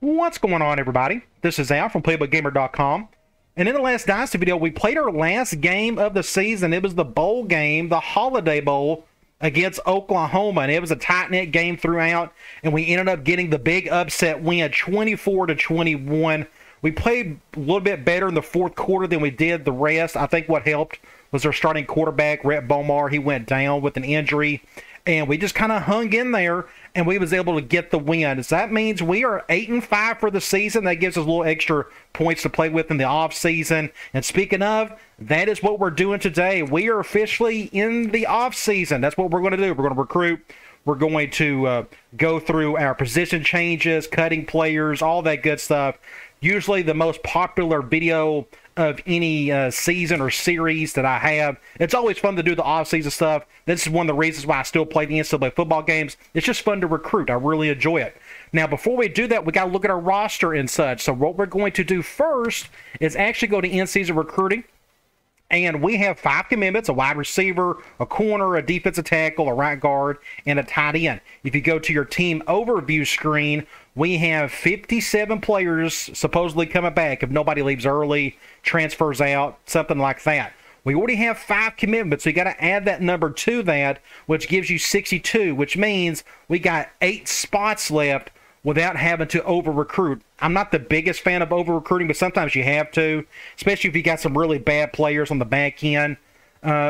What's going on, everybody? This is Al from PlaybookGamer.com. And in the last Dynasty video, we played our last game of the season. It was the bowl game, the Holiday Bowl against Oklahoma. And it was a tight-knit game throughout. And we ended up getting the big upset win, 24-21. We played a little bit better in the fourth quarter than we did the rest. I think what helped was our starting quarterback, Rhett Bomar. He went down with an injury. And we just kind of hung in there, and we was able to get the win. So that means we are 8-5 for the season. That gives us a little extra points to play with in the off-season. And speaking of, that is what we're doing today. We are officially in the off-season. That's what we're going to do. We're going to recruit. We're going to go through our position changes, cutting players, all that good stuff. Usually the most popular video of any season or series that I have. It's always fun to do the off-season stuff. This is one of the reasons why I still play the NCAA football games. It's just fun to recruit. I really enjoy it. Now, before we do that, we got to look at our roster and such. So what we're going to do first is actually go to in-season recruiting. And we have 5 commitments: a wide receiver, a corner, a defensive tackle, a right guard, and a tight end. If you go to your team overview screen, we have 57 players supposedly coming back if nobody leaves early, transfers out, something like that. We already have 5 commitments, so you got to add that number to that, which gives you 62, which means we got 8 spots left without having to over-recruit. I'm not the biggest fan of over-recruiting, but sometimes you have to, especially if you got some really bad players on the back end.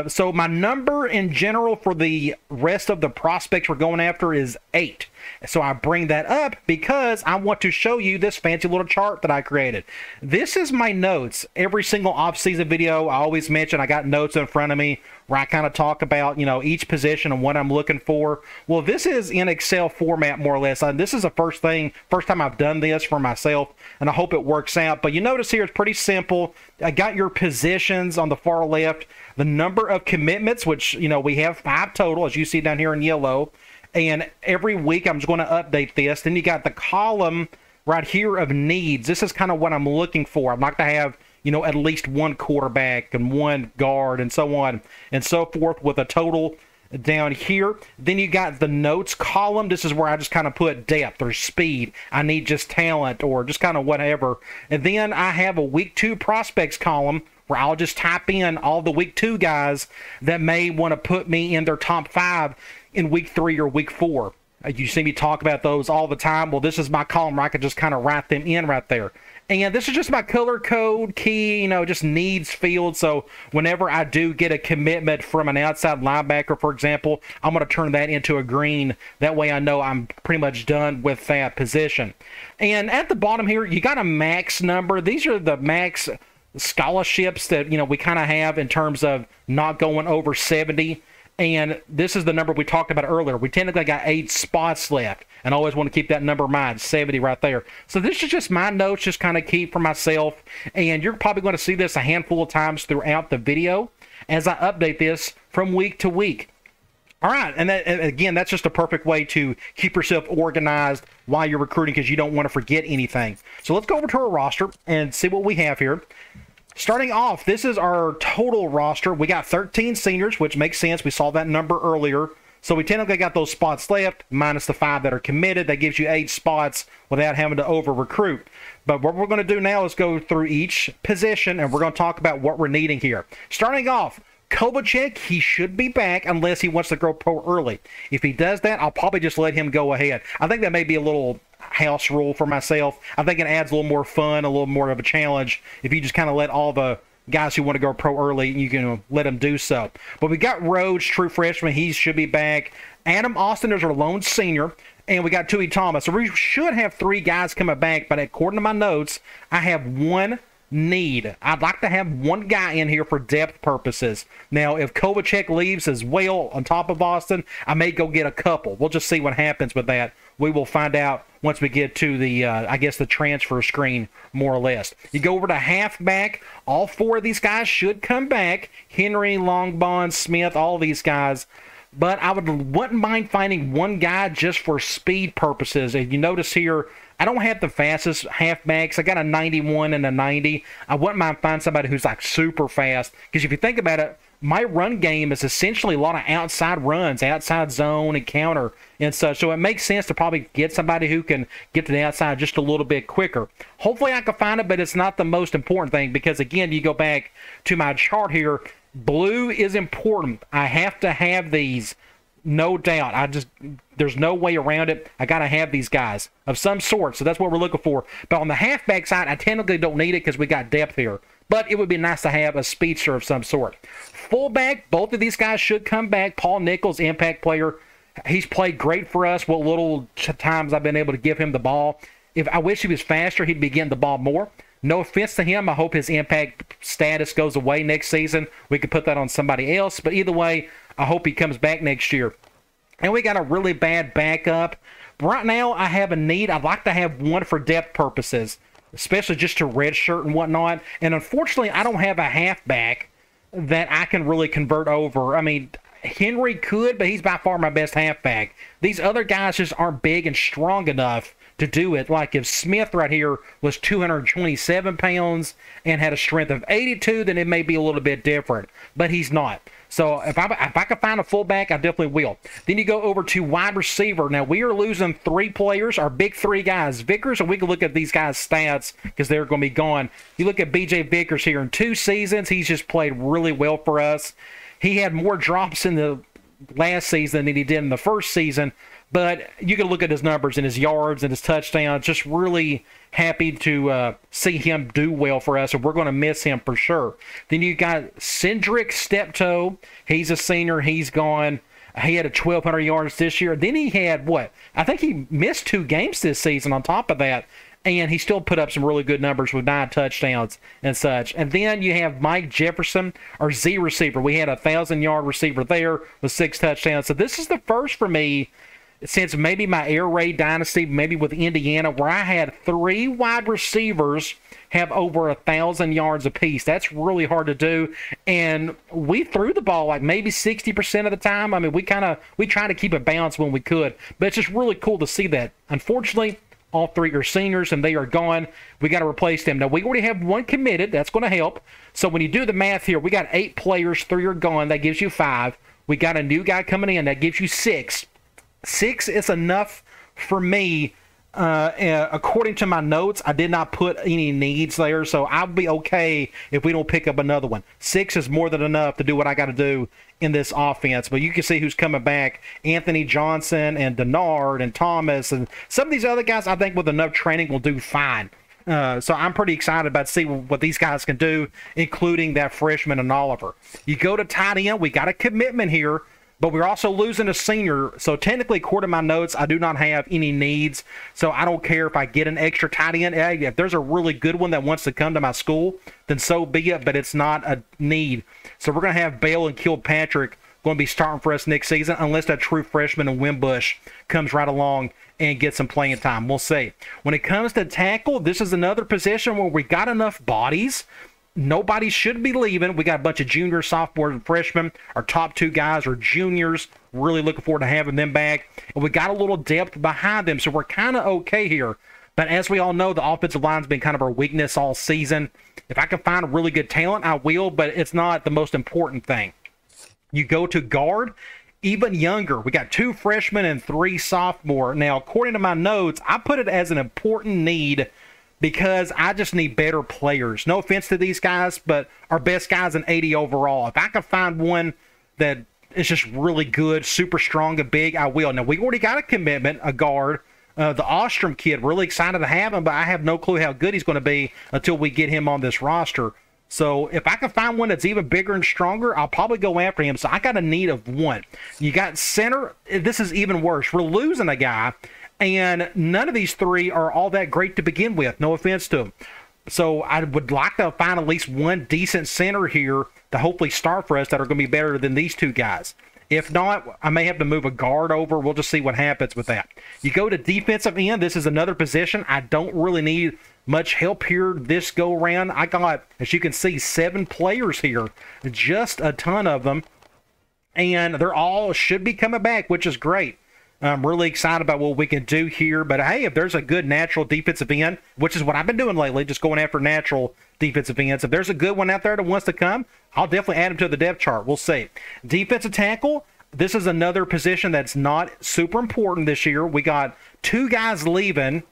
So my number in general for the rest of the prospects we're going after is 8. So I bring that up because I want to show you this fancy little chart that I created. This is my notes. Every single off-season video, I always mention I got notes in front of me where I kind of talk about, each position and what I'm looking for. Well, this is in Excel format, more or less. This is the first time I've done this for myself, and I hope it works out. But you notice here it's pretty simple. I got your positions on the far left, the number of commitments, which, we have 5 total, as you see down here in yellow. And every week I'm just going to update this. Then you got the column right here of needs. This is kind of what I'm looking for. I'd like to have, at least 1 quarterback and 1 guard and so on and so forth, with a total down here. Then you got the notes column. This is where I just kind of put depth or speed. I need just talent or just kind of whatever. And then I have a week 2 prospects column where I'll just type in all the week 2 guys that may want to put me in their top 5 in week 3 or week 4. You see me talk about those all the time. Well, this is my column where I can just kind of write them in right there. And this is just my color code key, just needs field. So whenever I do get a commitment from an outside linebacker, for example, I'm going to turn that into a green. That way I know I'm pretty much done with that position. And at the bottom here, you got a max number. These are the max scholarships that, we kind of have in terms of not going over 70. And this is the number we talked about earlier. We technically got 8 spots left. And I always want to keep that number in mind, 70 right there. So this is just my notes, just kind of keep for myself. And you're probably going to see this a handful of times throughout the video as I update this from week to week. All right, and again, that's just a perfect way to keep yourself organized while you're recruiting, because you don't want to forget anything. So let's go over to our roster and see what we have here. Starting off, this is our total roster. We got 13 seniors, which makes sense. We saw that number earlier. So we technically got those spots left, minus the 5 that are committed. That gives you 8 spots without having to over-recruit. But what we're going to do now is go through each position, and we're going to talk about what we're needing here. Starting off, Kovacic, he should be back unless he wants to go pro early. If he does that, I'll probably just let him go ahead. I think that may be a little house rule for myself. I think it adds a little more fun, a little more of a challenge if you just kind of let all the guys who want to go pro early, you can let them do so. But we got Rhodes, true freshman. He should be back. Adam Austin is our lone senior. And we got Tui Thomas. So we should have 3 guys coming back. But according to my notes, I have 1 need. I'd like to have 1 guy in here for depth purposes. Now, if Kovacic leaves as well on top of Austin, I may go get a couple. We'll just see what happens with that. We will find out once we get to the, I guess, the transfer screen, more or less. You go over to halfback. All 4 of these guys should come back. Henry, Longbond, Smith, all these guys. But I wouldn't mind finding 1 guy just for speed purposes. If you notice here, I don't have the fastest halfbacks. I got a 91 and a 90. I wouldn't mind finding somebody who's like super fast. Because if you think about it, my run game is essentially a lot of outside runs, outside zone and counter. and such. So it makes sense to probably get somebody who can get to the outside just a little bit quicker. Hopefully I can find it, but it's not the most important thing because, again, you go back to my chart here, blue is important. I have to have these, no doubt. There's no way around it. I got to have these guys of some sort, so that's what we're looking for. But on the halfback side, I technically don't need it because we got depth here. But it would be nice to have a speedster of some sort. Fullback, both of these guys should come back. Paul Nichols, impact player. He's played great for us. What little times I've been able to give him the ball. If I wish he was faster, he'd be getting the ball more. No offense to him. I hope his impact status goes away next season. We could put that on somebody else. But either way, I hope he comes back next year. And we got a really bad backup. Right now, I have a need. I'd like to have one for depth purposes, especially just to redshirt and whatnot. And unfortunately, I don't have a halfback that I can really convert over. I mean, Henry could, but he's by far my best halfback. These other guys just aren't big and strong enough to do it. Like if Smith right here was 227 pounds and had a strength of 82, then it may be a little bit different. But he's not. So if I can find a fullback, I definitely will. Then you go over to wide receiver. Now, we are losing 3 players, our big 3 guys. Vickers, and we can look at these guys' stats because they're going to be gone. You look at B.J. Vickers here in 2 seasons. He's just played really well for us. He had more drops in the last season than he did in the first season. But you can look at his numbers and his yards and his touchdowns. Just really happy to see him do well for us, and we're going to miss him for sure. Then you got Cindric Steptoe. He's a senior. He's gone. He had 1,200 yards this year. Then he had, what? I think he missed 2 games this season on top of that, and he still put up some really good numbers with 9 touchdowns and such. And then you have Mike Jefferson, our Z receiver. We had a 1,000-yard receiver there with 6 touchdowns. So this is the first for me since maybe my Air Raid Dynasty, maybe with Indiana, where I had 3 wide receivers have over 1,000 yards apiece. That's really hard to do, and we threw the ball like maybe 60% of the time. I mean, we try to keep it balanced when we could, but it's just really cool to see that. Unfortunately, all 3 are seniors, and they are gone. We got to replace them. Now, we already have 1 committed. That's going to help. So when you do the math here, we got 8 players, 3 are gone. That gives you 5. We got a new guy coming in. That gives you 6. 6 is enough for me. According to my notes, I did not put any needs there, so I'll be okay if we don't pick up another one. 6 is more than enough to do what I got to do in this offense. But you can see who's coming back. Anthony Johnson and Denard and Thomas and some of these other guys, I think with enough training will do fine. So I'm pretty excited about seeing what these guys can do, including that freshman and Oliver. You go to tight end, we got a commitment here. But we're also losing a senior, so technically, according to my notes, I do not have any needs. So I don't care if I get an extra tight end. If there's a really good one that wants to come to my school, then so be it, but it's not a need. So we're going to have Bale and Kilpatrick going to be starting for us next season, unless that true freshman and Wimbush comes right along and gets some playing time. We'll see. When it comes to tackle, this is another position where we got enough bodies. Nobody should be leaving. We got a bunch of juniors, sophomores, and freshmen. Our top 2 guys are juniors. Really looking forward to having them back. And we got a little depth behind them, so we're kind of okay here. But as we all know, the offensive line's been kind of our weakness all season. If I can find a really good talent, I will, but it's not the most important thing. You go to guard, even younger. We got 2 freshmen and 3 sophomore. Now, according to my notes, I put it as an important need because I just need better players. No offense to these guys, but our best guys in 80 overall. If I can find one that is just really good, super strong and big, I will. Now, we already got a commitment, a guard. The Ostrom kid, really excited to have him, but I have no clue how good he's going to be until we get him on this roster. So if I can find one that's even bigger and stronger, I'll probably go after him. So I got a need of 1. You got center. This is even worse. We're losing a guy. And none of these 3 are all that great to begin with. No offense to them. So I would like to find at least 1 decent center here to hopefully start for us that are going to be better than these 2 guys. If not, I may have to move a guard over. We'll just see what happens with that. You go to defensive end. This is another position. I don't really need much help here this go around. I got, as you can see, 7 players here. Just a ton of them. And they're all should be coming back, which is great. I'm really excited about what we can do here. But, hey, if there's a good natural defensive end, which is what I've been doing lately, just going after natural defensive ends. If there's a good one out there that wants to come, I'll definitely add him to the depth chart. We'll see. Defensive tackle, This is another position that's not super important this year. We got 2 guys leaving,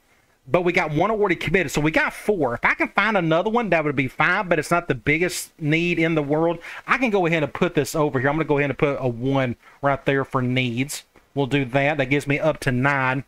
but we got 1 already committed. So we got 4. If I can find another one, that would be fine, but it's not the biggest need in the world. I can go ahead and put this over here. I'm going to go ahead and put a 1 right there for needs. We'll do that. That gives me up to 9.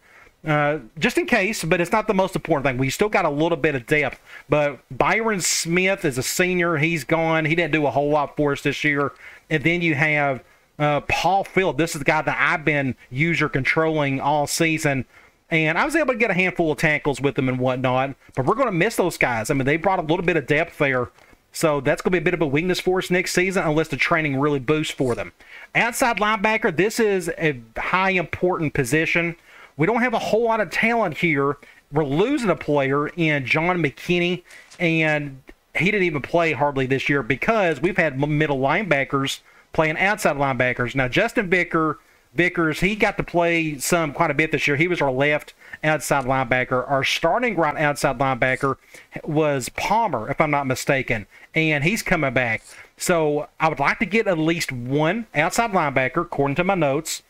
Just in case, but it's not the most important thing. We still got a little bit of depth. But Byron Smith is a senior. He's gone. He didn't do a whole lot for us this year. And then you have Paul Field. This is the guy that I've been user controlling all season. And I was able to get a handful of tackles with them and whatnot. But we're going to miss those guys. I mean, they brought a little bit of depth there. So that's going to be a bit of a weakness for us next season unless the training really boosts for them. Outside linebacker, this is a high important position. We don't have a whole lot of talent here. We're losing a player in John McKinney, and he didn't even play hardly this year because we've had middle linebackers playing outside linebackers. Now, Justin Vickers, he got to play quite a bit this year. He was our left outside linebacker. Our starting right outside linebacker was Palmer, if I'm not mistaken, and he's coming back. So I would like to get at least 1 outside linebacker, according to my notes.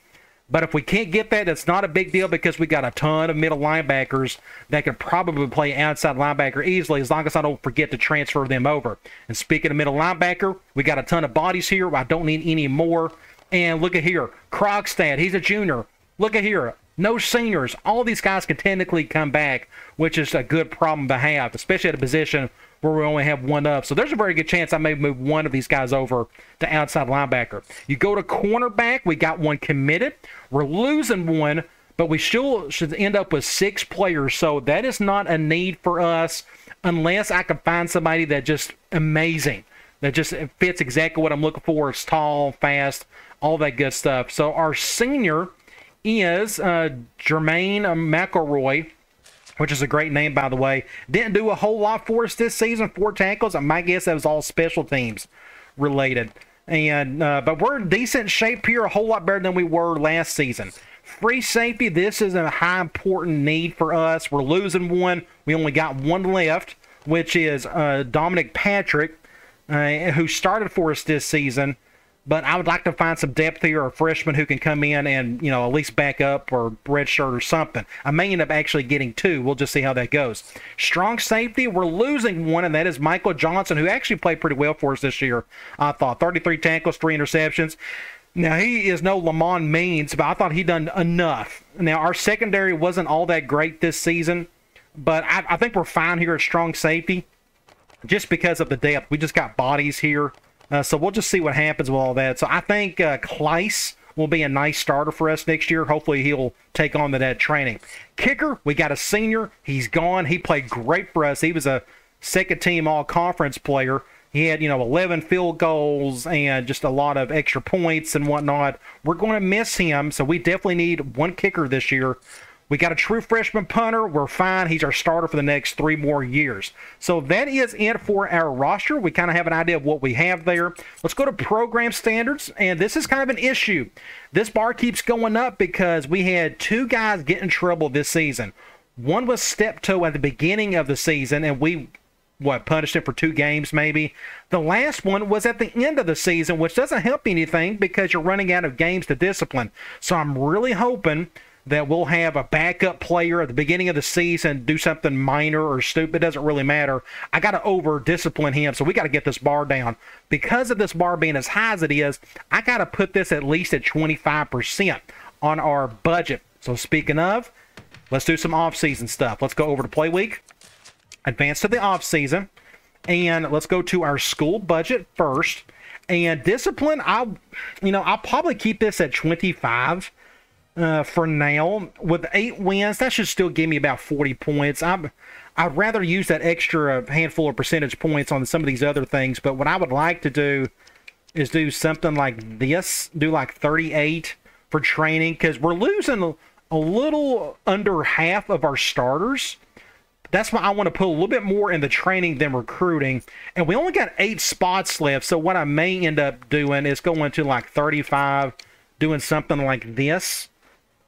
But if we can't get that, it's not a big deal because we got a ton of middle linebackers that could probably play outside linebacker easily as long as I don't forget to transfer them over. And speaking of middle linebacker, we got a ton of bodies here. I don't need any more. And look at here. Krogstad, he's a junior. Look at here. No seniors. All these guys can technically come back, which is a good problem to have, especially at a position where we only have 1 up. So there's a very good chance I may move 1 of these guys over to outside linebacker. You go to cornerback, we got 1 committed. We're losing 1, but we still should end up with 6 players. So that is not a need for us unless I can find somebody that's just amazing, that just fits exactly what I'm looking for. It's tall, fast, all that good stuff. So our senior is Jermaine McElroy, which is a great name, by the way. Didn't do a whole lot for us this season. 4 tackles. My guess that was all special teams related. And but we're in decent shape here, a whole lot better than we were last season. Free safety, this is a high important need for us. We're losing 1. We only got 1 left, which is Dominic Patrick, who started for us this season. But I would like to find some depth here, a freshman who can come in and, at least back up or redshirt or something. I may end up actually getting 2. We'll just see how that goes. Strong safety, we're losing 1, and that is Michael Johnson, who actually played pretty well for us this year. I thought 33 tackles, 3 interceptions. Now, he is no Lamont Means, but I thought he done enough. Now, our secondary wasn't all that great this season, but I think we're fine here at strong safety just because of the depth. We just got bodies here. So we'll just see what happens with all that. So I think Kleiss will be a nice starter for us next year. Hopefully he'll take on to that training. Kicker, we got a senior. He's gone. He played great for us. He was a second-team all-conference player. He had, 11 field goals and just a lot of extra points and whatnot. We're going to miss him, so we definitely need 1 kicker this year. We got a true freshman punter. We're fine. He's our starter for the next 3 more years. So that is it for our roster. We kind of have an idea of what we have there. Let's go to program standards, and this is kind of an issue. This bar keeps going up because we had 2 guys get in trouble this season. One was step-toe at the beginning of the season, and we, punished him for 2 games maybe. The last one was at the end of the season, which doesn't help anything because you're running out of games to discipline. So I'm really hoping that we'll have a backup player at the beginning of the season do something minor or stupid. It doesn't really matter. I got to over-discipline him, so we got to get this bar down. Because of this bar being as high as it is, I got to put this at least at 25% on our budget. So speaking of, let's do some off-season stuff. Let's go over to Play Week, advance to the off-season, and let's go to our school budget first. And discipline, I'll probably keep this at 25. For now, with 8 wins, that should still give me about 40 points. I'd rather use that extra handful of percentage points on some of these other things, but what I would like to do is do something like this, do like 38 for training, because we're losing a little under half of our starters. That's why I want to put a little bit more in the training than recruiting, and we only got 8 spots left, so what I may end up doing is going to like 35, doing something like this.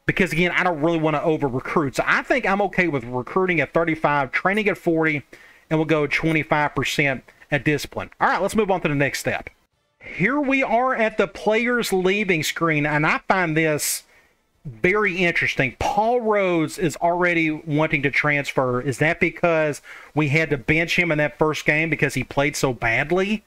Because, again, I don't really want to over-recruit. So I think I'm okay with recruiting at 35, training at 40, and we'll go 25% at discipline. All right, let's move on to the next step. Here we are at the players leaving screen, and I find this very interesting. Paul Rhodes is already wanting to transfer. Is that because we had to bench him in that first game because he played so badly?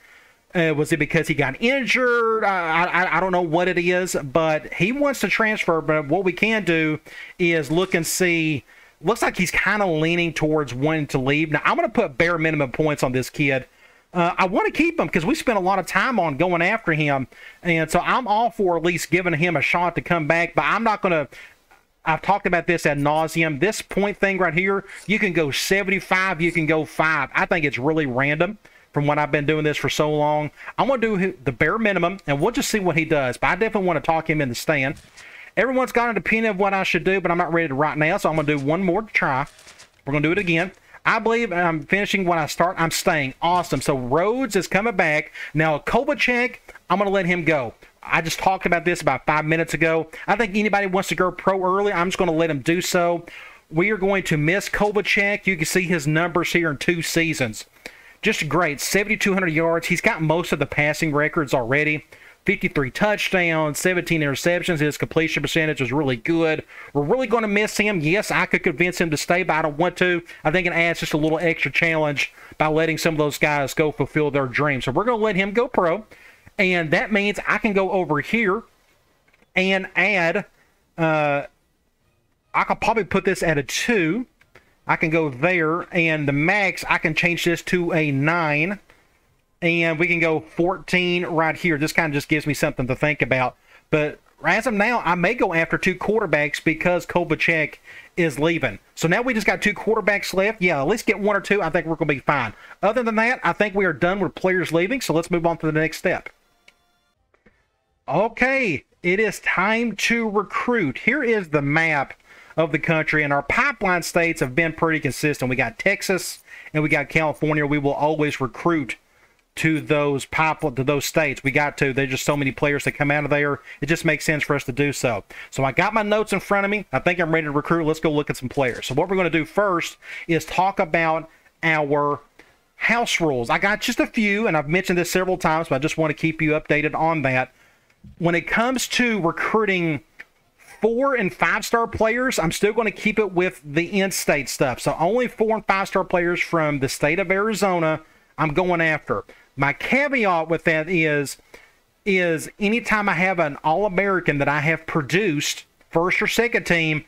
Was it because he got injured? I don't know what it is, but he wants to transfer. But what we can do is look and see. Looks like he's kind of leaning towards wanting to leave. Now, I'm going to put bare minimum points on this kid. I want to keep him because we spent a lot of time on going after him. And so I'm all for at least giving him a shot to come back. But I'm not going to... I've talked about this ad nauseum. This point thing right here, you can go 75, you can go 5. I think it's really random from when I've been doing this for so long. I'm going to do the bare minimum, and we'll just see what he does. But I definitely want to talk him in the stand. Everyone's got an opinion of what I should do, but I'm not ready to right now, so I'm going to do one more to try. We're going to do it again. I believe I'm finishing when I start. I'm staying. Awesome. So Rhodes is coming back. Now, Kovacic, I'm going to let him go. I just talked about this about 5 minutes ago. I think anybody wants to go pro early, I'm just going to let him do so. We are going to miss Kovacic. You can see his numbers here in 2 seasons. Just great. 7,200 yards. He's got most of the passing records already. 53 touchdowns, 17 interceptions. His completion percentage was really good. We're really going to miss him. Yes, I could convince him to stay, but I don't want to. I think it adds just a little extra challenge by letting some of those guys go fulfill their dreams. So we're going to let him go pro. And that means I can go over here and add, I could probably put this at a 2. I can go there, and the max, I can change this to a 9. And we can go 14 right here. This kind of just gives me something to think about. But as of now, I may go after 2 quarterbacks because Kovacic is leaving. So now we just got 2 quarterbacks left. Yeah, at least get 1 or 2. I think we're going to be fine. Other than that, I think we are done with players leaving. So let's move on to the next step. Okay, it is time to recruit. Here is the map of the country. And our pipeline states have been pretty consistent. We got Texas and we got California. We will always recruit to those states. We got to. There's just so many players that come out of there. It just makes sense for us to do so. So I got my notes in front of me. I think I'm ready to recruit. Let's go look at some players. So what we're going to do first is talk about our house rules. I got just a few, and I've mentioned this several times, but I just want to keep you updated on that. When it comes to recruiting 4- and 5-star players, I'm still going to keep it with the in-state stuff. So only 4- and 5-star players from the state of Arizona I'm going after. My caveat with that is anytime I have an All-American that I have produced, first or second team,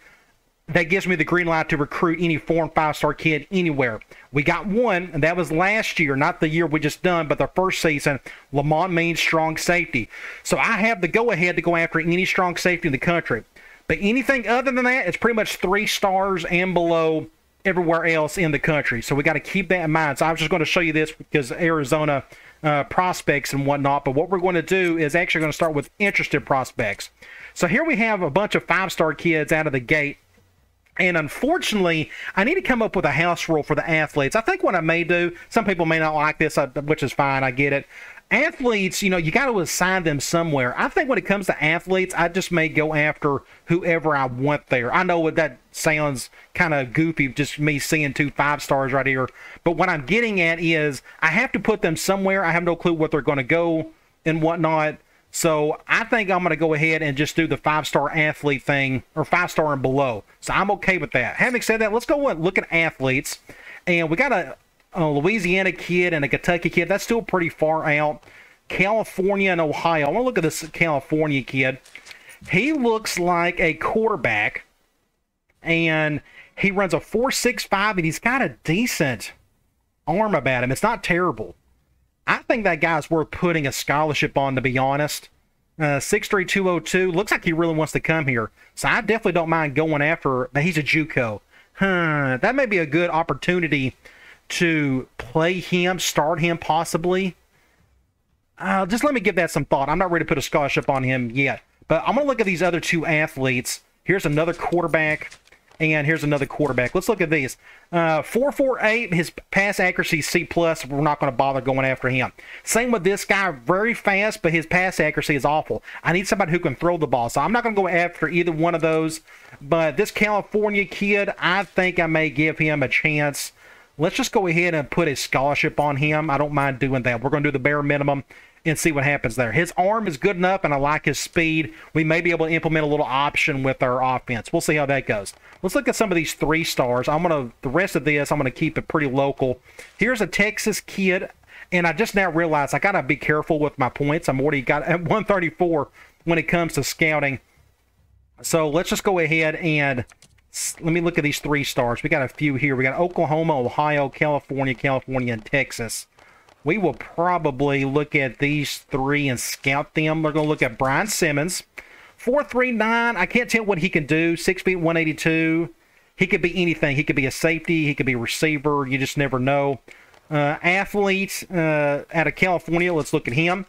that gives me the green light to recruit any 4- and 5-star kid anywhere. We got one, and that was last year, not the year we just done, but the first season. Lamont means strong safety. So I have the go-ahead to go after any strong safety in the country. But anything other than that, it's pretty much 3 stars and below everywhere else in the country. So we got to keep that in mind. So I was just going to show you this because Arizona prospects and whatnot. But what we're going to do is actually going to start with interested prospects. So here we have a bunch of 5-star kids out of the gate. And unfortunately, I need to come up with a house rule for the athletes. I think what I may do, some people may not like this, which is fine. I get it. Athletes, you know, you got to assign them somewhere. I think when it comes to athletes, I just may go after whoever I want there. I know that sounds kind of goofy, just me seeing 2 5-stars right here. But what I'm getting at is I have to put them somewhere. I have no clue what they're going to go and whatnot. So I think I'm going to go ahead and just do the 5-star athlete thing, or 5-star and below. So I'm okay with that. Having said that, let's go and look at athletes. And we got a Louisiana kid and a Kentucky kid. That's still pretty far out. California and Ohio. I want to look at this California kid. He looks like a quarterback, and he runs a 4.65, and he's got a decent arm about him. It's not terrible. I think that guy's worth putting a scholarship on, to be honest. 6'3", 202. Looks like he really wants to come here. So I definitely don't mind going after, but he's a JUCO. That may be a good opportunity to play him, start him possibly. Just let me give that some thought. I'm not ready to put a scholarship on him yet. But I'm going to look at these other 2 athletes. Here's another quarterback, and here's another quarterback. Let's look at these. 4.48, his pass accuracy is C+. We're not going to bother going after him. Same with this guy, very fast, but his pass accuracy is awful. I need somebody who can throw the ball. So I'm not going to go after either one of those. But this California kid, I think I may give him a chance. Let's just go ahead and put a scholarship on him. I don't mind doing that. We're going to do the bare minimum. and see what happens there. His arm is good enough, and I like his speed. We may be able to implement a little option with our offense. We'll see how that goes. Let's look at some of these 3 stars. The rest of this, I'm going to keep it pretty local. Here's a Texas kid, and I just now realized I got to be careful with my points. I'm already got at 134 when it comes to scouting. So let's just go ahead and let me look at these 3 stars. We got a few here. We got Oklahoma, Ohio, California, and Texas. We will probably look at these 3 and scout them. We're going to look at Brian Simmons. 4'3", I can't tell what he can do. 6 feet, 182. He could be anything. He could be a safety. He could be a receiver. You just never know. Athlete out of California. Let's look at him.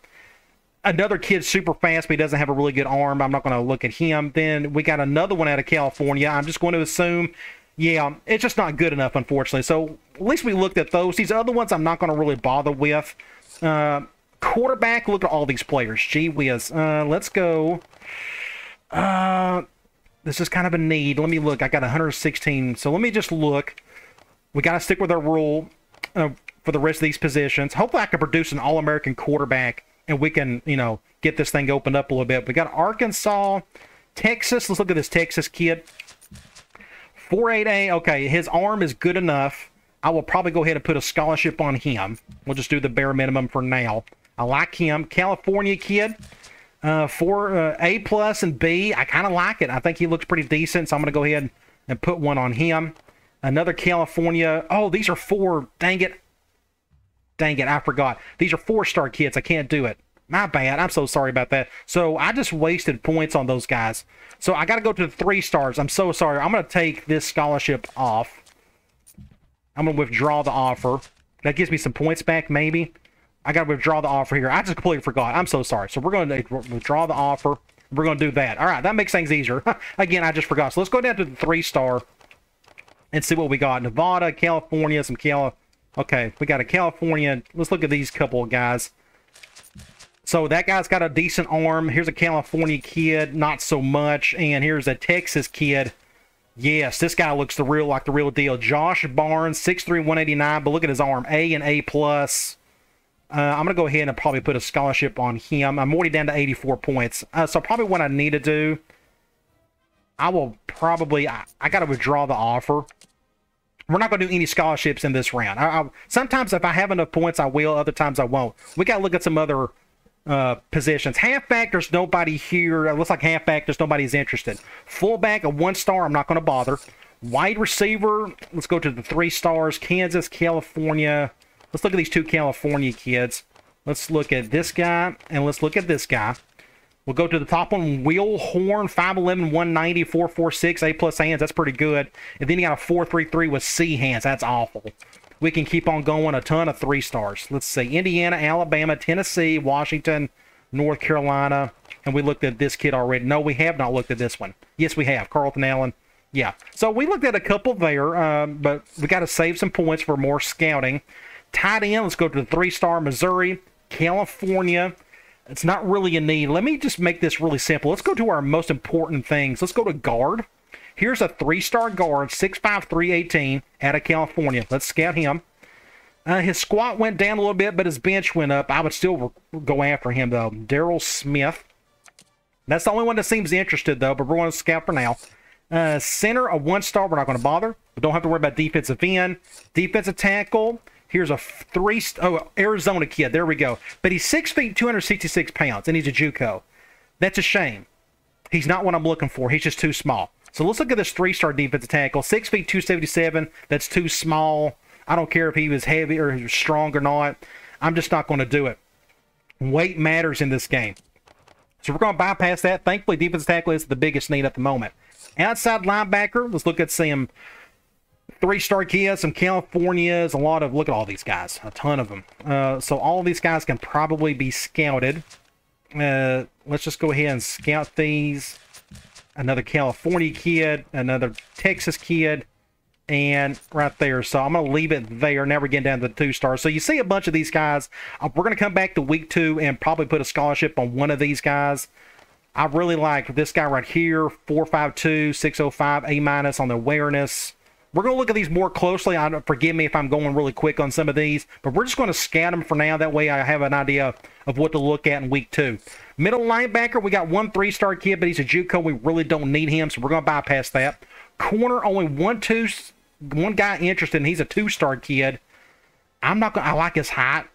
Another kid super fast, but he doesn't have a really good arm. I'm not going to look at him. Then we got another one out of California. I'm just going to assume, yeah, it's just not good enough, unfortunately. So at least we looked at those. These other ones I'm not going to really bother with. Quarterback, look at all these players. Gee whiz. Let's go. This is kind of a need. Let me look. I got 116. So let me just look. We got to stick with our rule for the rest of these positions. Hopefully I can produce an All-American quarterback, and we can, get this thing opened up a little bit. We got Arkansas, Texas. Let's look at this Texas kid. 4'8". Okay, his arm is good enough. I will probably go ahead and put a scholarship on him. We'll just do the bare minimum for now. I like him. California kid. A plus and B. I kind of like it. I think he looks pretty decent, so I'm going to go ahead and put one on him. Another California. Oh, these are 4. Dang it. I forgot. These are 4-star kids. I can't do it. My bad. I'm so sorry about that. So I just wasted points on those guys. So I got to go to the 3 stars. I'm so sorry. I'm going to take this scholarship off. I'm going to withdraw the offer. That gives me some points back, maybe. I got to withdraw the offer here. I just completely forgot. I'm so sorry. So we're going to withdraw the offer. We're going to do that. All right, that makes things easier. Again, I just forgot. So let's go down to the 3-star and see what we got. Nevada, California, okay, we got a California. Let's look at these couple of guys. So that guy's got a decent arm. Here's a California kid, not so much. And here's a Texas kid. Yes, this guy looks like the real deal. Josh Barnes, 6'3", 189. But look at his arm, A and A+. I'm going to go ahead and probably put a scholarship on him. I'm already down to 84 points. So probably what I need to do, I got to withdraw the offer. We're not going to do any scholarships in this round. Sometimes if I have enough points, I will. Other times I won't. We got to look at some other positions. Halfback, there's nobody here. It looks like halfback, there's nobody's interested. Fullback, a 1-star, I'm not going to bother. Wide receiver, let's go to the 3 stars. Kansas, California. Let's look at these 2 California kids. Let's look at this guy, and let's look at this guy. We'll go to the top one. Will Horn, 5'11", 190, 4'46", A+ hands. That's pretty good. And then you got a 4'33" with C hands. That's awful. We can keep on going. A ton of 3 stars. Let's see. Indiana, Alabama, Tennessee, Washington, North Carolina. And we looked at this kid already. No, we have not looked at this one. Yes, we have. Carlton Allen. Yeah. So we looked at a couple there, but we got to save some points for more scouting. Tight end, let's go to the 3-star. Missouri, California. It's not really a need. Let me just make this really simple. Let's go to our most important things. Let's go to guard. Here's a 3-star guard, 6'5", 318, out of California. Let's scout him. His squat went down a little bit, but his bench went up. I would still go after him, though. Daryl Smith. That's the only one that seems interested, though, but we're going to scout for now. Center, a 1-star. We're not going to bother. We don't have to worry about defensive end. Defensive tackle. Here's a Arizona kid. There we go. But he's 6 feet, 266 pounds, and he's a JUCO. That's a shame. He's not what I'm looking for. He's just too small. So let's look at this 3-star defensive tackle. 6 feet, 277. That's too small. I don't care if he was heavy or strong or not. I'm just not going to do it. Weight matters in this game. So we're going to bypass that. Thankfully, defensive tackle is the biggest need at the moment. Outside linebacker, let's look at some 3-star kids, some Californias, look at all these guys, a ton of them. So all of these guys can probably be scouted. Let's just go ahead and scout these. Another California kid, another Texas kid, and right there. So I'm going to leave it there. Now we're getting down to the 2-stars. So you see a bunch of these guys. We're going to come back to week 2 and probably put a scholarship on one of these guys. I really like this guy right here, 4'5", 605, A- on the awareness. We're going to look at these more closely. Forgive me if I'm going really quick on some of these, but we're just going to scan them for now. That way I have an idea of what to look at in week 2. Middle linebacker, we got one 3-star kid, but he's a JUCO. We really don't need him, so we're going to bypass that. Corner, only one guy interested, and he's a 2-star kid. I like his height.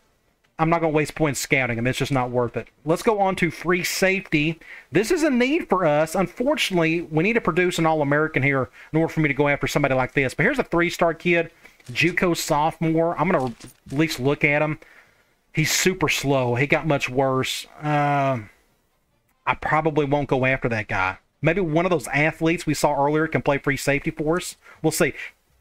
I'm not going to waste points scouting him. It's just not worth it. Let's go on to free safety. This is a need for us. Unfortunately, we need to produce an All-American here in order for me to go after somebody like this. But here's a 3-star kid, JUCO sophomore. I'm going to at least look at him. He's super slow. He got much worse. I probably won't go after that guy. Maybe one of those athletes we saw earlier can play free safety for us. We'll see.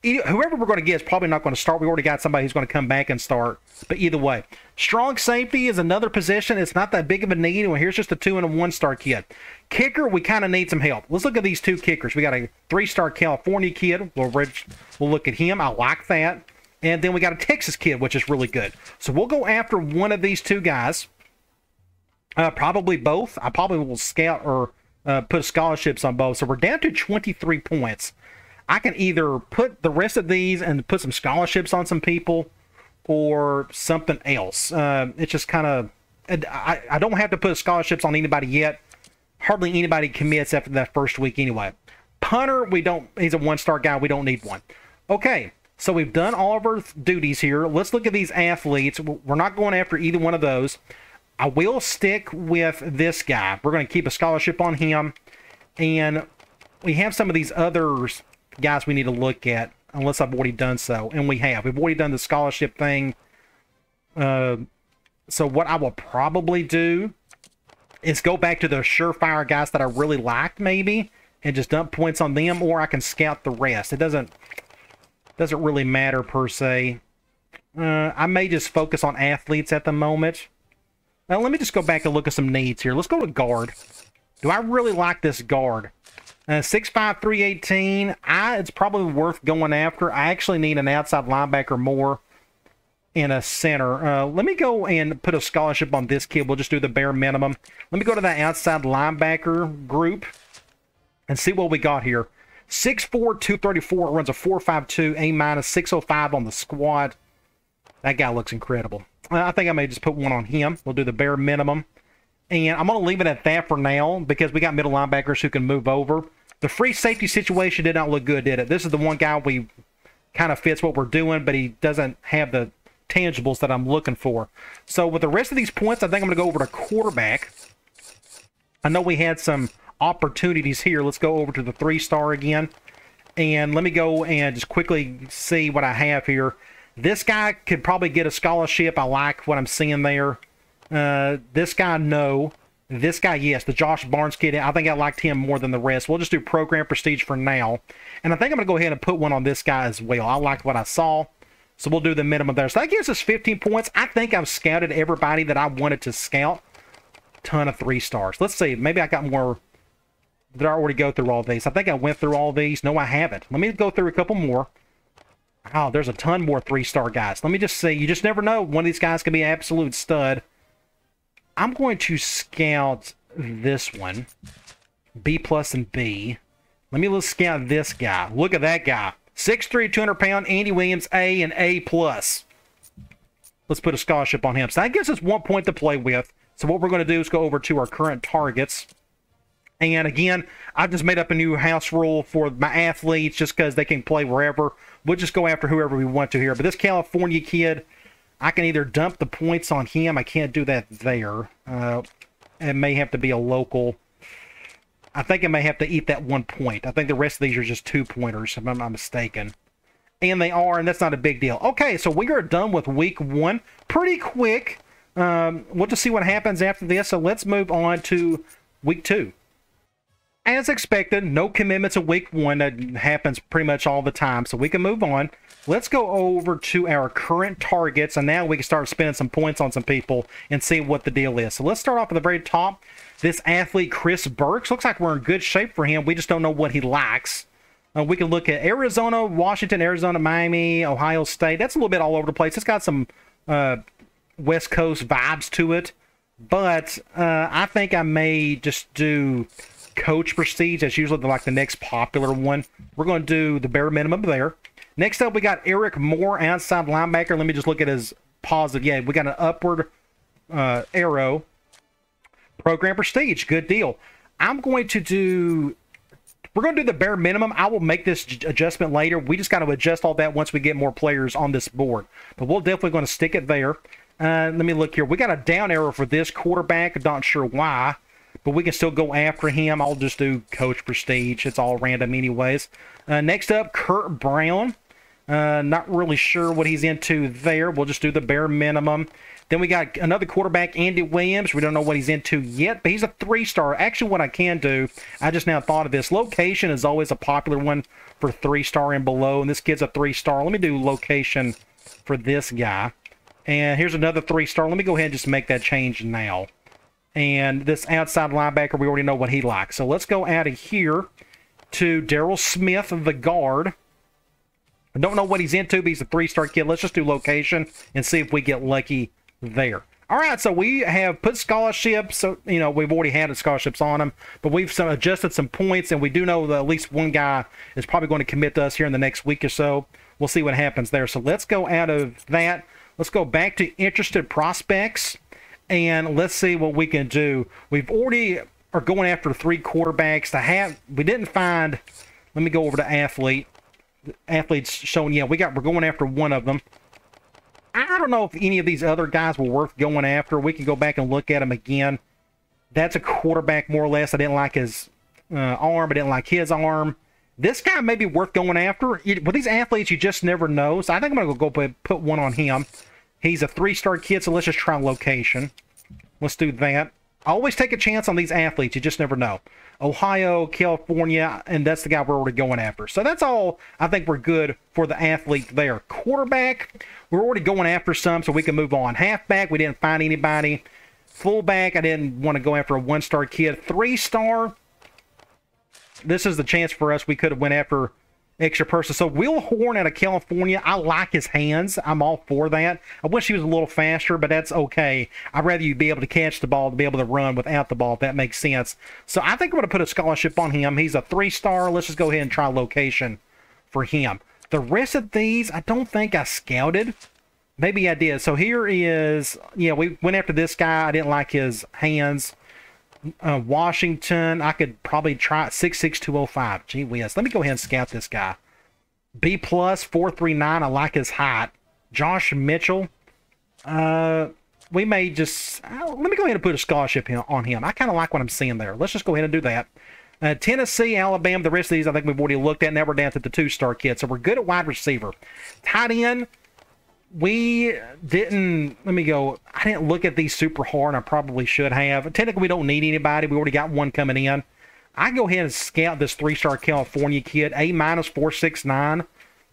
Whoever we're going to get is probably not going to start. We already got somebody who's going to come back and start. But either way, strong safety is another position. It's not that big of a need. Well, here's just a 2- and a 1-star kid. Kicker, we kind of need some help. Let's look at these 2 kickers. We got a 3-star California kid. We'll look at him. I like that. And then we got a Texas kid, which is really good. So we'll go after one of these 2 guys. Probably both. I probably will scout or put scholarships on both. So we're down to 23 points. I can either put the rest of these and put some scholarships on some people or something else. It's just kind of... I don't have to put scholarships on anybody yet. Hardly anybody commits after that first week anyway. Punter, we don't... He's a 1-star guy. We don't need one. Okay, so we've done all of our duties here. Let's look at these athletes. We're not going after either one of those. I will stick with this guy. We're going to keep a scholarship on him. And we have some of these others... guys we need to look at, unless I've already done so, and we have. We've already done the scholarship thing. So what I will probably do is go back to the surefire guys that I really liked, maybe, and just dump points on them, or I can scout the rest. It doesn't really matter per se. I may just focus on athletes at the moment. Now let me just go back and look at some needs here. Let's go to guard. Do I really like this guard? 6'5", 318. It's probably worth going after. I actually need an outside linebacker more in a center. Let me go and put a scholarship on this kid. We'll just do the bare minimum. Let me go to that outside linebacker group and see what we got here. 6'4", 234. Runs a 4.52, A-, 605 on the squad. That guy looks incredible. I think I may just put one on him. We'll do the bare minimum. And I'm going to leave it at that for now because we got middle linebackers who can move over. The free safety situation did not look good, did it? This is the one guy we kind of fits what we're doing, but he doesn't have the tangibles that I'm looking for. So with the rest of these points, I think I'm going to go over to quarterback. I know we had some opportunities here. Let's go over to the 3-star again. And let me go and just quickly see what I have here. This guy could probably get a scholarship. I like what I'm seeing there. This guy, no. This guy, yes. The Josh Barnes kid, I think I liked him more than the rest. We'll just do program prestige for now. And I think I'm going to go ahead and put one on this guy as well. I liked what I saw. So we'll do the minimum there. So that gives us 15 points. I think I've scouted everybody that I wanted to scout. Ton of 3-stars. Let's see. Maybe I got more. Did I already go through all these? I think I went through all these. No, I haven't. Let me go through a couple more. Oh, there's a ton more 3-star guys. Let me just see. You just never know. One of these guys could be an absolute stud. I'm going to scout this one. B+ and B. Let me scout this guy. Look at that guy. 6'3", 200-pound, Andy Williams, A and A+. Let's put a scholarship on him. So that gives us 1 point to play with. So what we're going to do is go over to our current targets. And again, I've just made up a new house rule for my athletes just because they can play wherever. We'll just go after whoever we want to here. But this California kid, I can either dump the points on him. I can't do that there. It may have to be a local. I think I may have to eat that 1 point. I think the rest of these are just 2-pointers, if I'm not mistaken. And they are, and that's not a big deal. Okay, so we are done with week 1. Pretty quick. We'll just see what happens after this. So let's move on to week 2. As expected, no commitments in week 1. That happens pretty much all the time. So we can move on. Let's go over to our current targets, and now we can start spending some points on some people and see what the deal is. So let's start off at the very top. This athlete, Chris Burks, looks like we're in good shape for him. We just don't know what he likes. We can look at Arizona, Washington, Arizona, Miami, Ohio State. That's a little bit all over the place. It's got some West Coast vibes to it. But I think I may just do Coach Prestige. That's usually like the next popular one. We're going to do the bare minimum there. Next up, we got Eric Moore, outside linebacker. Let me just look at his positive. Yeah, we got an upward arrow. Program prestige. Good deal. I'm going to do... We're going to do the bare minimum. I will make this adjustment later. We just got to adjust all that once we get more players on this board. But we're definitely going to stick it there. Let me look here. We got a down arrow for this quarterback. I'm not sure why, but we can still go after him. I'll just do coach prestige. It's all random anyways. Next up, Kurt Brown. Not really sure what he's into there. We'll just do the bare minimum. Then we got another quarterback, Andy Williams. We don't know what he's into yet, but he's a 3-star. Actually, what I can do, I just now thought of this. Location is always a popular one for 3-star and below, and this kid's a 3-star. Let me do location for this guy. And here's another 3-star. Let me go ahead and just make that change now. And this outside linebacker, we already know what he likes. So let's go out of here to Daryl Smith, the guard. I don't know what he's into, but he's a 3-star kid. Let's just do location and see if we get lucky there. All right, so we have put scholarships. So, you know, we've already had scholarships on them, but we've adjusted some points, and we do know that at least one guy is probably going to commit to us here in the next week or so. We'll see what happens there. So let's go out of that. Let's go back to interested prospects, and let's see what we can do. We've already are going after 3 quarterbacks. We didn't find. Let me go over to athlete. Athletes showing. Yeah, we're going after one of them. I don't know if any of these other guys were worth going after. We can go back and look at them again. That's a quarterback, more or less. I didn't like his arm. I didn't like his arm. This guy may be worth going after. With these athletes, you just never know. So I think I'm going to go put one on him. He's a 3-star kid, so let's just try location. Let's do that. I always take a chance on these athletes. You just never know. Ohio, California, and that's the guy we're already going after. So that's all I think we're good for the athlete there. Quarterback, we're already going after some, so we can move on. Halfback, we didn't find anybody. Fullback, I didn't want to go after a 1-star kid. 3-star, this is the chance for us. We could have went after extra person. So Will Horn out of California, I like his hands. I'm all for that. I wish he was a little faster, but that's okay. I'd rather you be able to catch the ball to be able to run without the ball, if that makes sense. So I think we're going to put a scholarship on him. He's a 3-star. Let's just go ahead and try location for him. The rest of these, I don't think I scouted. Maybe I did. So here is, yeah, we went after this guy. I didn't like his hands. Washington, I could probably try 66205. Gee whiz. Let me go ahead and scout this guy. B+, 439. I like his height. Josh Mitchell. We may just... let me go ahead and put a scholarship on him. I kind of like what I'm seeing there. Let's just go ahead and do that. Tennessee, Alabama, the rest of these I think we've already looked at. Now we're down to the 2-star kid. So we're good at wide receiver. Tight end, we didn't, let me go, I didn't look at these super hard. I probably should have. Technically, we don't need anybody. We already got one coming in. I go ahead and scout this 3-star California kid, A- 469.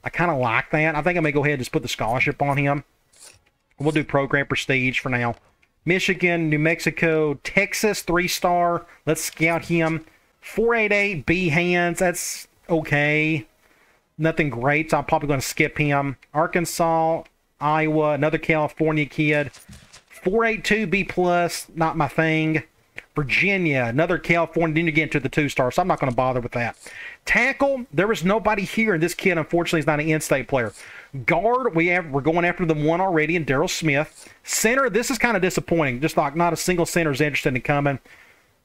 I kind of like that. I think I may go ahead and just put the scholarship on him. We'll do program prestige for now. Michigan, New Mexico, Texas, 3-star. Let's scout him. 488, B hands. That's okay. Nothing great, so I'm probably going to skip him. Arkansas, Iowa, another California kid. 482 B+, not my thing. Virginia, another California. Then you get into the 2-star, so I'm not going to bother with that. Tackle, there was nobody here, and this kid, unfortunately, is not an in-state player. Guard, we're going after the one already, and Daryl Smith. Center, this is kind of disappointing. Just like not a single center is interested in coming.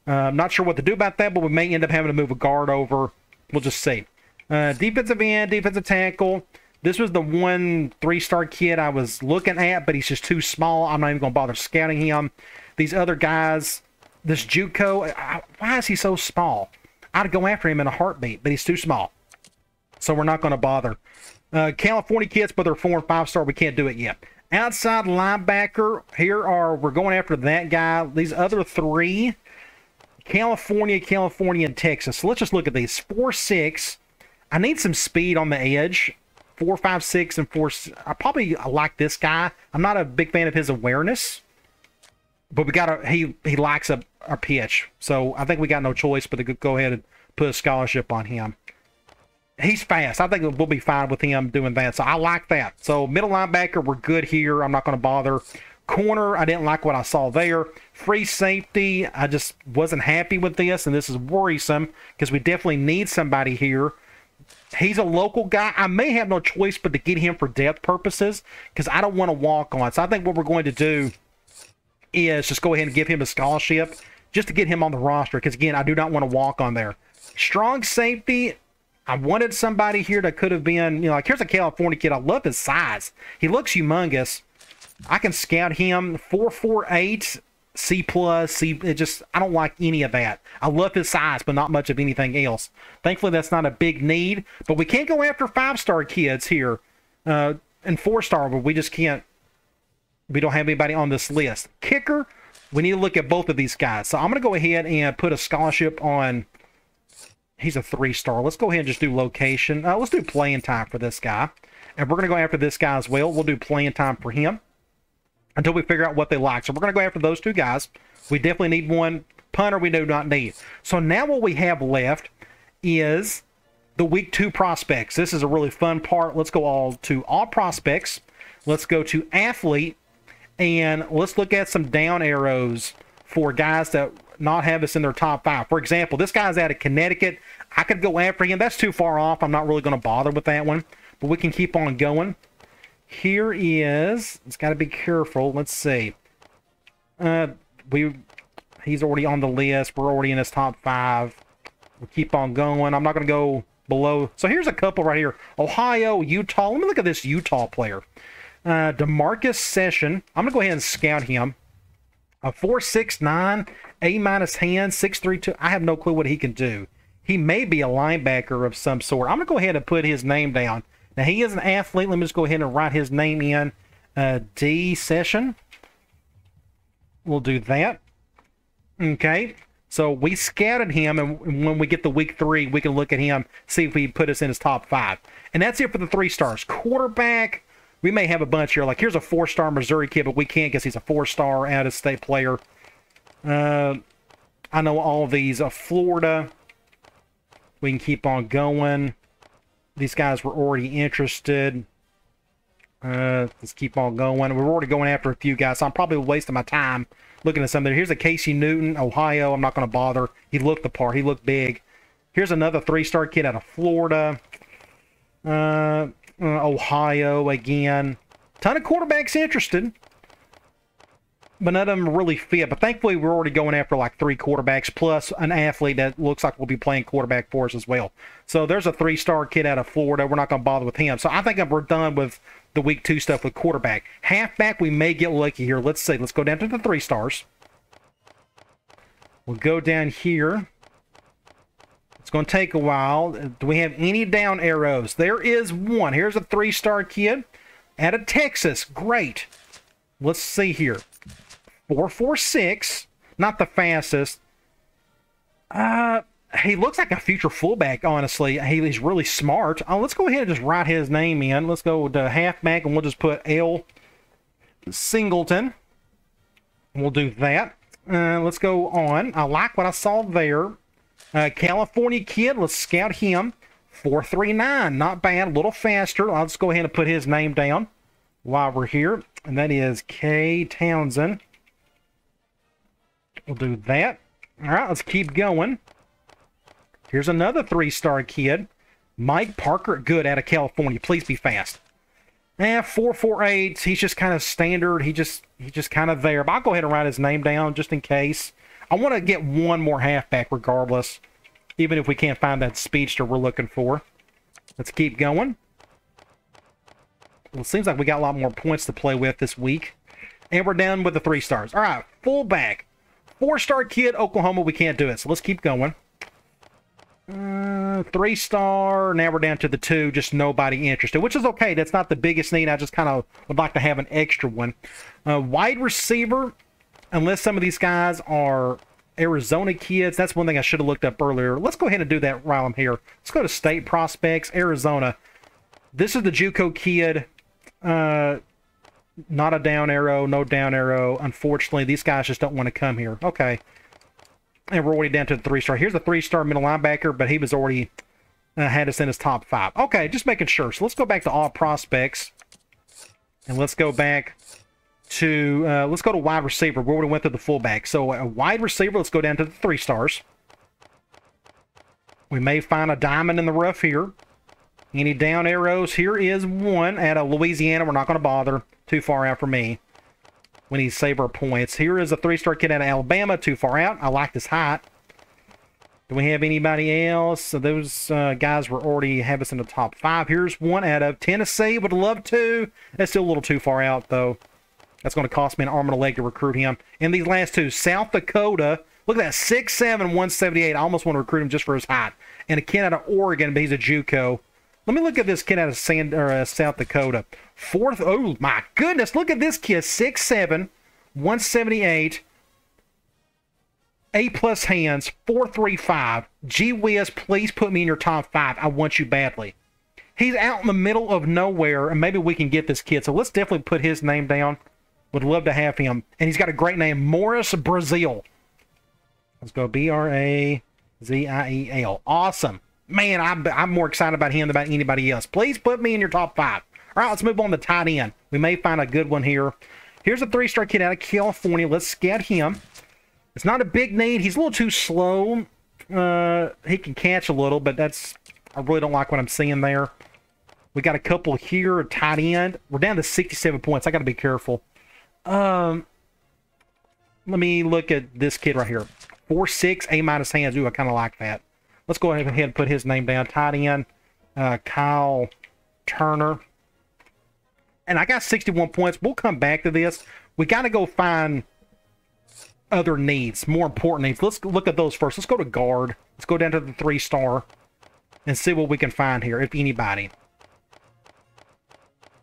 I'm not sure what to do about that, but we may end up having to move a guard over. We'll just see. Defensive end, defensive tackle. This was the one 3-star kid I was looking at, but he's just too small. I'm not even going to bother scouting him. These other guys, this JUCO, why is he so small? I'd go after him in a heartbeat, but he's too small. So we're not going to bother. California kids, but they're 4- and 5-star. We can't do it yet. Outside linebacker, we're going after that guy. These other 3, California, and Texas. So let's just look at these. 4'6". I need some speed on the edge. 4, 5, 6, and 4. I probably like this guy. I'm not a big fan of his awareness, but he likes a pitch. So I think we got no choice but to go ahead and put a scholarship on him. He's fast. I think we'll be fine with him doing that. So I like that. So middle linebacker, we're good here. I'm not going to bother. Corner, I didn't like what I saw there. Free safety, I just wasn't happy with this, and this is worrisome because we definitely need somebody here. He's a local guy. I may have no choice but to get him for depth purposes because I don't want to walk on. So I think what we're going to do is just go ahead and give him a scholarship just to get him on the roster because, again, I do not want to walk on there. Strong safety, I wanted somebody here that could have been, like here's a California kid. I love his size. He looks humongous. I can scout him 4.48, C+, C. I don't like any of that. I love his size, but not much of anything else. Thankfully, that's not a big need. But we can't go after 5-star kids here and 4-star, but we just can't. We don't have anybody on this list. Kicker, we need to look at both of these guys. So I'm going to go ahead and put a scholarship on. He's a 3-star. Let's go ahead and just do location. Let's do playing time for this guy. And we're going to go after this guy as well. We'll do playing time for him until we figure out what they like. So we're going to go after those two guys. We definitely need one. Punter we do not need. So now what we have left is the week 2 prospects. This is a really fun part. Let's go all prospects. Let's go to athlete. And let's look at some down arrows for guys that not have us in their top 5. For example, this guy's out of Connecticut. I could go after him. That's too far off. I'm not really going to bother with that one. But we can keep on going. Here is, it's got to be careful. Let's see. He's already on the list. We're already in his top 5. We'll keep on going. I'm not going to go below. So here's a couple right here. Ohio, Utah. Let me look at this Utah player. DeMarcus Session. I'm going to go ahead and scout him. A 4.69, A- hands, 6'3", I have no clue what he can do. He may be a linebacker of some sort. I'm going to go ahead and put his name down. Now, he is an athlete. Let me just go ahead and write his name in. D Session. We'll do that. Okay. So we scouted him, and when we get to week 3, we can look at him, see if he put us in his top 5. And that's it for the 3-stars. Quarterback, we may have a bunch here. Like, here's a 4-star Missouri kid, but we can't because he's a 4-star out-of-state player. I know all of these. Florida. We can keep on going. These guys were already interested. Let's keep on going. We're already going after a few guys, so I'm probably wasting my time looking at some of them. Here's a Casey Newton, Ohio. I'm not going to bother. He looked the part. He looked big. Here's another 3-star kid out of Florida. Ohio again. Ton of quarterbacks interested, but none of them really fit. But thankfully, we're already going after like 3 quarterbacks plus an athlete that looks like will be playing quarterback for us as well. So there's a 3-star kid out of Florida. We're not going to bother with him. So I think we're done with the week 2 stuff with quarterback. Halfback, we may get lucky here. Let's see. Let's go down to the 3-stars. We'll go down here. It's going to take a while. Do we have any down arrows? There is one. Here's a 3-star kid out of Texas. Great. Let's see here. 4.46. Not the fastest. He looks like a future fullback, honestly. He's really smart. Let's go ahead and just write his name in. Let's go to halfback, and we'll just put L. Singleton. We'll do that. Let's go on. I like what I saw there. California kid, let's scout him. 4.39, not bad, a little faster. Let's go ahead and put his name down while we're here. And that is K. Townsend. We'll do that. All right, let's keep going. Here's another 3-star kid. Mike Parker, good, out of California. Please be fast. 4.48, he's just kind of standard. He just kind of there. But I'll go ahead and write his name down just in case. I want to get one more halfback regardless, even if we can't find that speedster we're looking for. Let's keep going. Well, it seems like we got a lot more points to play with this week. And we're down with the 3-stars. All right, fullback. 4-star kid, Oklahoma, we can't do it. So let's keep going. 3-star. Now we're down to the 2, just nobody interested, which is okay. That's not the biggest need. I just kind of would like to have an extra one. Wide receiver. Unless some of these guys are Arizona kids. That's one thing I should have looked up earlier. Let's go ahead and do that while I'm here. Let's go to state prospects, Arizona. This is the JUCO kid. Not a down arrow, no down arrow. Unfortunately, these guys just don't want to come here. Okay. And we're already down to the 3-star. Here's the 3-star middle linebacker, but he was already had us in his top 5. Okay, just making sure. So let's go back to all prospects. And let's go back to, let's go to wide receiver. We already went to the fullback. So a wide receiver, let's go down to the 3-stars. We may find a diamond in the rough here. Any down arrows? Here is one out of Louisiana. We're not going to bother. Too far out for me. We need to save our points. Here is a 3-star kid out of Alabama. Too far out. I like this height. Do we have anybody else? So those guys were already have us in the top 5. Here's one out of Tennessee. Would love to. That's still a little too far out, though. That's going to cost me an arm and a leg to recruit him. And these last two, South Dakota. Look at that, 6'7", 178. I almost want to recruit him just for his height. And a kid out of Oregon, but he's a JUCO. Let me look at this kid out of South Dakota. Fourth. Oh, my goodness. Look at this kid. 6'7", 178. A+ hands, 4.35. Gee whiz, please put me in your top 5. I want you badly. He's out in the middle of nowhere, and maybe we can get this kid. So let's definitely put his name down. Would love to have him. And he's got a great name, Morris Brazil. Let's go Braziel. Awesome. Man, I'm more excited about him than about anybody else. Please put me in your top 5. All right, let's move on to tight end. We may find a good one here. Here's a 3-star kid out of California. Let's scout him. It's not a big need. He's a little too slow. He can catch a little, but I really don't like what I'm seeing there. We got a couple here, a tight end. We're down to 67 points. I got to be careful. Let me look at this kid right here. 4.6, A- hands. Ooh, I kind of like that. Let's go ahead and put his name down. Tight end, Kyle Turner. And I got 61 points. We'll come back to this. We got to go find other needs, more important needs. Let's look at those first. Let's go to guard. Let's go down to the 3-star and see what we can find here, if anybody.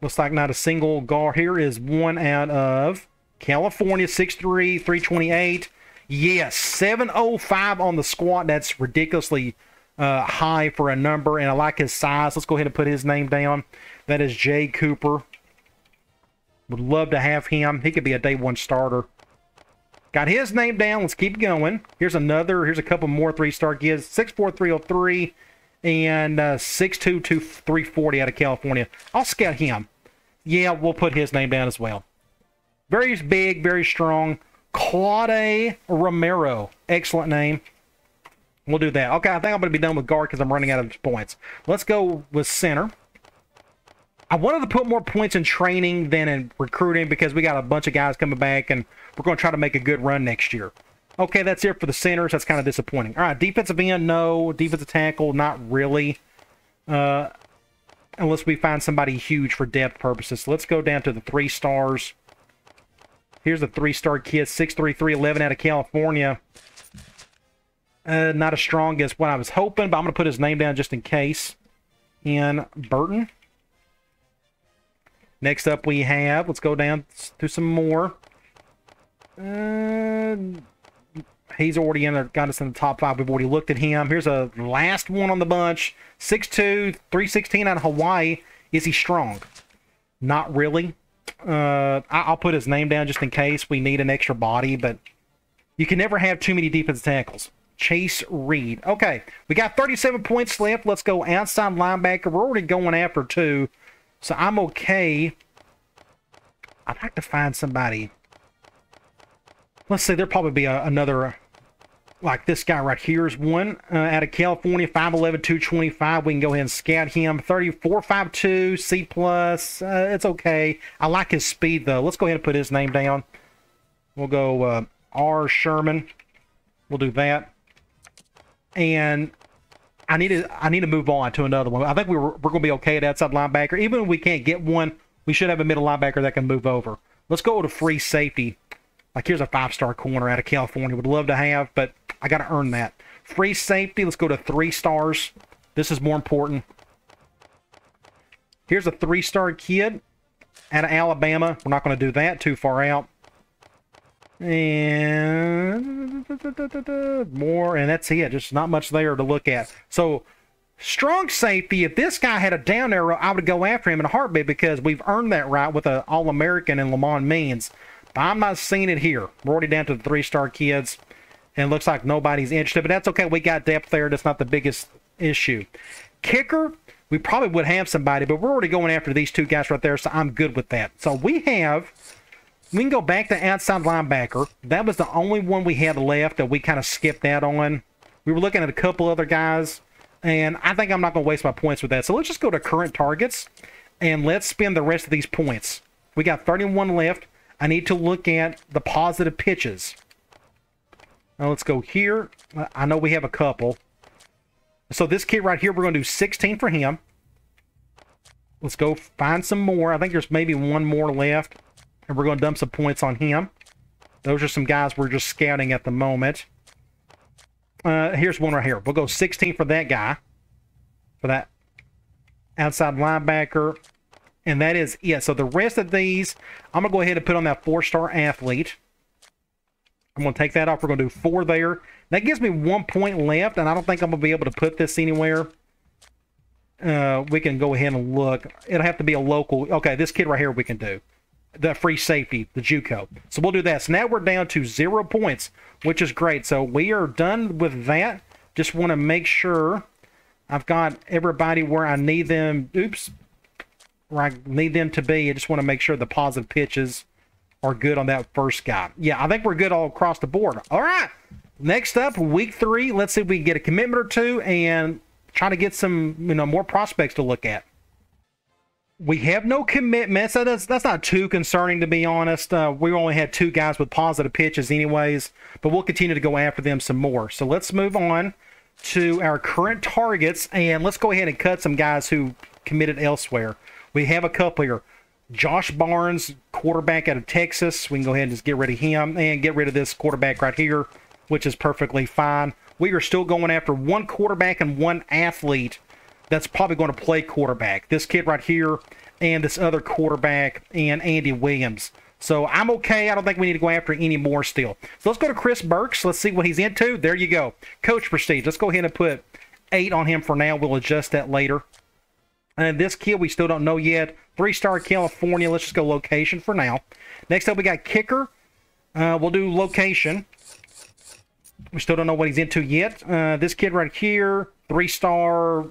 Looks like not a single guard. Here is one out of California, 6'3", 328. Yes, 705 on the squat. That's ridiculously high for a number, and I like his size. Let's go ahead and put his name down. That is Jay Cooper. Would love to have him. He could be a day 1 starter. Got his name down. Let's keep going. Here's a couple more 3-star kids. 6'4", 303 and 6'2", 340 out of California. I'll scout him. Yeah, we'll put his name down as well. Very big, very strong. Claude Romero. Excellent name. We'll do that. Okay, I think I'm going to be done with guard because I'm running out of points. Let's go with center. I wanted to put more points in training than in recruiting because we got a bunch of guys coming back and we're going to try to make a good run next year. Okay, that's it for the centers. That's kind of disappointing. All right, defensive end, no. Defensive tackle, not really. Unless we find somebody huge for depth purposes. So let's go down to the 3-stars. Here's a 3-star kid, 6'3", 311 out of California. Not as strong as what I was hoping, but I'm going to put his name down just in case. In Burton. Next up we have, let's go down to some more. He's already got us in the top 5. We've already looked at him. Here's a last one on the bunch. 6'2", 316 out of Hawaii. Is he strong? Not really. I'll put his name down just in case we need an extra body, but you can never have too many defensive tackles. Chase Reed. Okay, we got 37 points left. Let's go outside linebacker. We're already going after 2. So I'm okay. I'd like to find somebody. Let's see, there'll probably be another, like this guy right here is one out of California, 5'11", 225. We can go ahead and scout him. 34.52, C+. It's okay. I like his speed, though. Let's go ahead and put his name down. We'll go R. Sherman. We'll do that. And I need to move on to another one. I think we're going to be okay at outside linebacker. Even if we can't get one, we should have a middle linebacker that can move over. Let's go to free safety. Like here's a 5-star corner out of California. Would love to have, but I got to earn that. Free safety. Let's go to 3 stars. This is more important. Here's a 3-star kid out of Alabama. We're not going to do that. Too far out. And more, and that's it. Just not much there to look at. So, strong safety, if this guy had a down arrow, I would go after him in a heartbeat because we've earned that right with an All-American and Lamont Means. But I'm not seeing it here. We're already down to the 3-star kids, and it looks like nobody's interested, but that's okay. We got depth there. That's not the biggest issue. Kicker, we probably would have somebody, but we're already going after these 2 guys right there, so I'm good with that. So, we can go back to outside linebacker. That was the only one we had left that we kind of skipped out on. We were looking at a couple other guys. And I think I'm not going to waste my points with that. So let's just go to current targets, and let's spend the rest of these points. We got 31 left. I need to look at the positive pitches. Now let's go here. I know we have a couple. So this kid right here, we're going to do 16 for him. Let's go find some more. I think there's maybe one more left. And we're going to dump some points on him. Those are some guys we're just scouting at the moment. Here's one right here. We'll go 16 for that guy. For that outside linebacker. And that is it. So the rest of these, I'm going to go ahead and put on that 4-star athlete. I'm going to take that off. We're going to do 4 there. That gives me 1 point left, and I don't think I'm going to be able to put this anywhere. We can go ahead and look. It'll have to be a local. Okay, this kid right here we can do. The free safety, the JUCO. So we'll do that. So now we're down to 0 points, which is great. So we are done with that. Just want to make sure I've got everybody where I need them. Oops. Where I need them to be. I just want to make sure the positive pitches are good on that first guy. Yeah, I think we're good all across the board. All right. Next up, week 3. Let's see if we can get a commitment or two and try to get some, more prospects to look at. We have no commitments. That's not too concerning, to be honest. We only had 2 guys with positive pitches anyways, but we'll continue to go after them some more. So let's move on to our current targets, and let's go ahead and cut some guys who committed elsewhere. We have a couple here. Josh Barnes, quarterback out of Texas. We can go ahead and just get rid of him and get rid of this quarterback right here, which is perfectly fine. We are still going after 1 quarterback and 1 athlete that's probably going to play quarterback. This kid right here and this other quarterback and Andy Williams. So I'm okay. I don't think we need to go after any more still. So let's go to Chris Burks. Let's see what he's into. There you go. Coach Prestige. Let's go ahead and put 8 on him for now. We'll adjust that later. And this kid we still don't know yet. 3-star California. Let's just go location for now. Next up we got kicker. We'll do location. We still don't know what he's into yet. This kid right here, 3-star.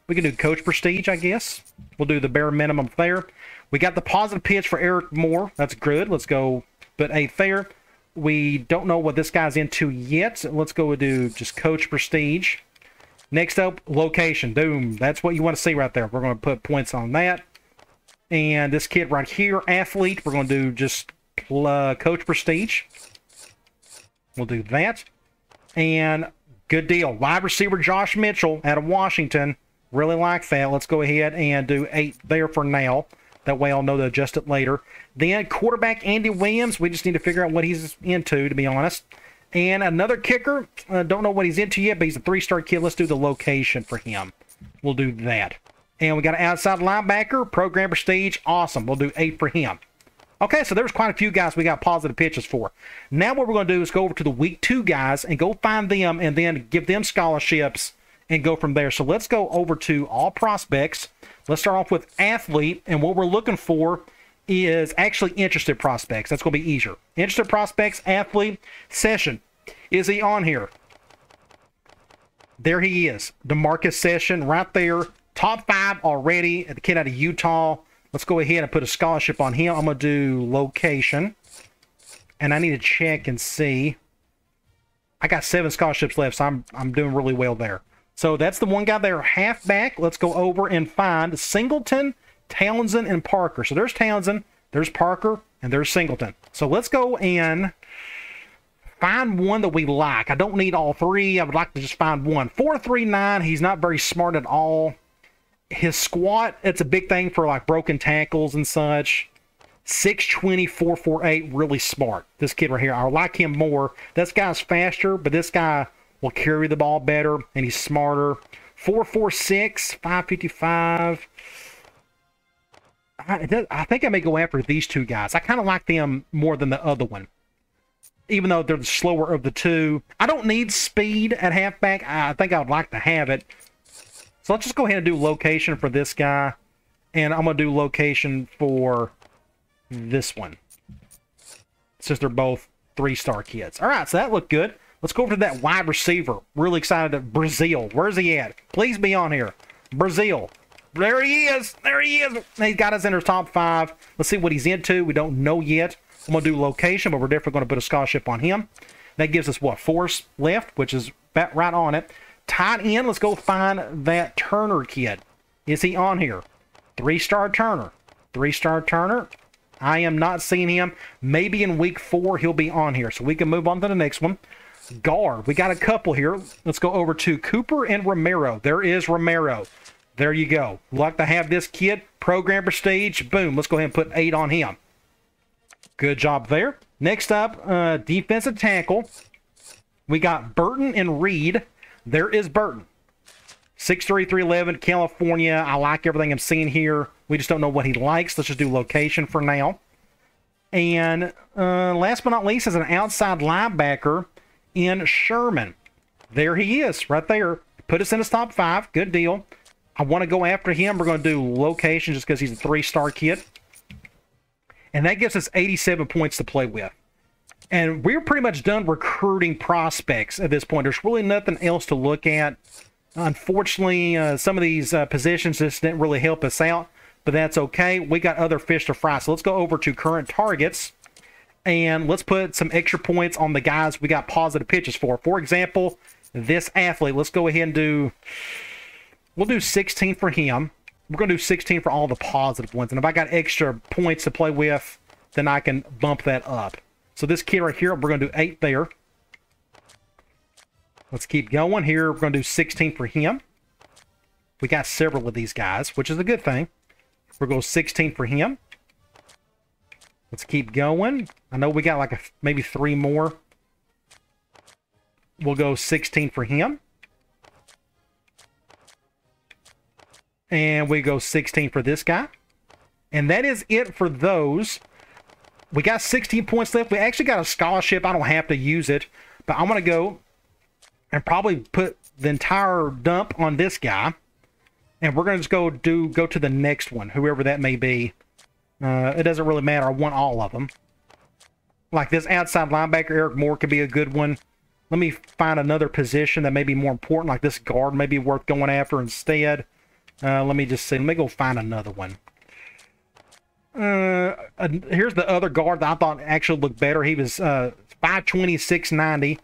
We can do Coach Prestige, I guess. We'll do the bare minimum there. We got the positive pitch for Eric Moore. That's good. Let's go put 8 there. We don't know what this guy's into yet. Let's go do just Coach Prestige. Next up, location. Boom. That's what you want to see right there. We're going to put points on that. And this kid right here, athlete, we're going to do just Coach Prestige. We'll do that. And good deal. Wide receiver Josh Mitchell out of Washington. Really like that. Let's go ahead and do 8 there for now. That way I'll know to adjust it later. Then quarterback Andy Williams. We just need to figure out what he's into, to be honest. And another kicker. Don't know what he's into yet, but he's a 3-star kid. Let's do the location for him. We'll do that. And we got an outside linebacker. Program Prestige. Awesome. We'll do 8 for him. Okay, so there's quite a few guys we got positive pitches for. Now what we're going to do is go over to the week 2 guys and go find them and then give them scholarships and go from there. So let's go over to all prospects. Let's start off with athlete, and what we're looking for is actually interested prospects. That's going to be easier. Interested prospects, athlete, session. Is he on here? There he is. DeMarcus Session right there. Top 5 already. The kid out of Utah. Let's go ahead and put a scholarship on him. I'm going to do location. And I need to check and see. I got 7 scholarships left, so I'm doing really well there. So that's the one guy there, halfback. Let's go over and find Singleton, Townsend, and Parker. So there's Townsend, there's Parker, and there's Singleton. So let's go and find one that we like. I don't need all 3. I would like to just find one. 4.39, he's not very smart at all. His squat, it's a big thing for like broken tackles and such. 6'20", 4.48, really smart. This kid right here, I like him more. This guy's faster, but this guy will carry the ball better, and he's smarter. 4.46, 5.55. I think I may go after these 2 guys. I kind of like them more than the other one, even though they're the slower of the 2. I don't need speed at halfback. I think I would like to have it. So let's just go ahead and do location for this guy, and I'm going to do location for this one, since they're both 3-star kids. All right, so that looked good. Let's go over to that wide receiver. Really excited to Brazil. Where's he at? Please be on here. Brazil. There he is. There he is. He's got us in his top 5. Let's see what he's into. We don't know yet. I'm going to do location, but we're definitely going to put a scholarship on him. That gives us, what, 4 left, which is right on it. tight end, let's go find that Turner kid. Is he on here? 3-star Turner. 3-star Turner. I am not seeing him. Maybe in week 4 he'll be on here. So we can move on to the next one. Guard. We got a couple here. Let's go over to Cooper and Romero. There is Romero. There you go. Like to have this kid. Program prestige. Boom. Let's go ahead and put 8 on him. Good job there. Next up, defensive tackle. We got Burton and Reed. There is Burton. 6'3", 311, California. I like everything I'm seeing here. We just don't know what he likes. Let's just do location for now. And last but not least is an outside linebacker in Sherman. There he is, right there. Put us in his top 5. Good deal. I want to go after him. We're going to do location just because he's a 3-star kid. And that gives us 87 points to play with. And we're pretty much done recruiting prospects at this point. There's really nothing else to look at. Unfortunately, some of these positions just didn't really help us out, but that's okay. We got other fish to fry. So let's go over to current targets, and let's put some extra points on the guys we got positive pitches for. For example, this athlete, let's go ahead and do, we'll do 16 for him. We're going to do 16 for all the positive ones. And if I got extra points to play with, then I can bump that up. So this kid right here, we're going to do 8 there. Let's keep going here. We're going to do 16 for him. We got several of these guys, which is a good thing. We're going to go 16 for him. Let's keep going. I know we got like maybe 3 more. We'll go 16 for him. And we go 16 for this guy. And that is it for those. We got 16 points left. We actually got a scholarship. I don't have to use it. But I'm going to go and probably put the entire dump on this guy. And we're going to just go to the next one, whoever that may be. It doesn't really matter. I want all of them. Like this outside linebacker, Eric Moore, could be a good one. Let me find another position that may be more important, like this guard may be worth going after instead. Let me just see. Let me go find another one. Here's the other guard that I thought actually looked better. He was 5'20", 690.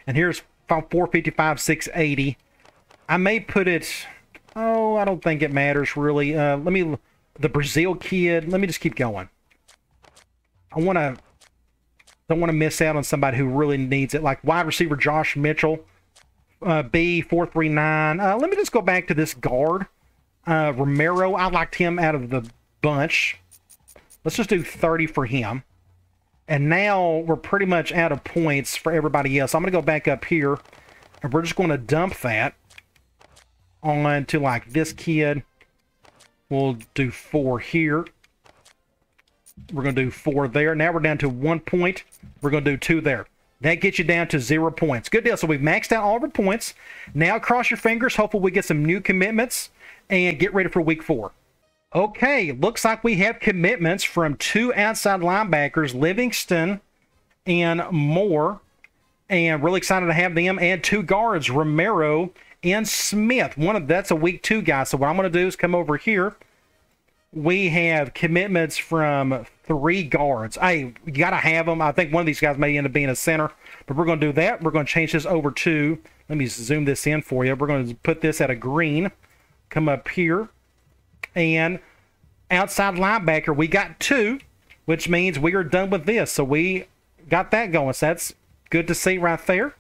And here's 455, 680. I may put it... Oh, I don't think it matters, really. The Brazil kid. Let me just keep going. Don't want to miss out on somebody who really needs it. Like wide receiver Josh Mitchell. B439. Let me just go back to this guard. Romero. I liked him out of the bunch. Let's just do 30 for him. And now we're pretty much out of points for everybody else. I'm going to go back up here. And we're just going to dump that on to like this kid. We'll do 4 here. We're going to do 4 there. Now we're down to 1 point. We're going to do 2 there. That gets you down to 0 points. Good deal. So we've maxed out all of our points. Now cross your fingers. Hopefully we get some new commitments and get ready for week 4. Okay, looks like we have commitments from 2 outside linebackers, Livingston and Moore. And really excited to have them. And 2 guards, Romero and Smith. That's a week 2 guy. So what I'm going to do is come over here. We have commitments from 3 guards. Hey, you got to have them. I think one of these guys may end up being a center. But we're going to do that. We're going to change this over to, let me zoom this in for you. We're going to put this at a green. Come up here. And outside linebacker, we got 2, which means we are done with this. So we got that going. So that's good to see right there.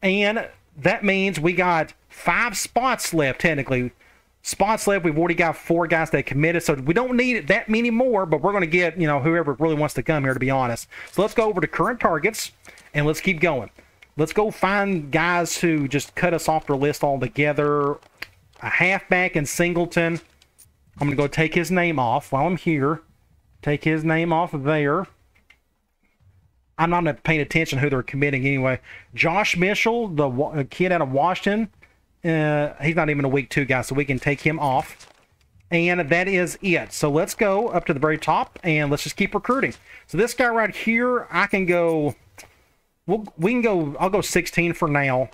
And that means we got 5 spots left, technically. Spots left, we've already got 4 guys that committed, so we don't need that many more, but we're going to get, whoever really wants to come here, to be honest. So let's go over to current targets, and let's keep going. Let's go find guys who just cut us off their list altogether. A halfback in Singleton. I'm going to go take his name off while I'm here. Take his name off of there. I'm not paying attention to who they're committing anyway. Josh Mitchell, the kid out of Washington. He's not even a week 2 guy, so we can take him off. And that is it. So let's go up to the very top, and let's just keep recruiting. So this guy right here, I can go... I'll go 16 for now.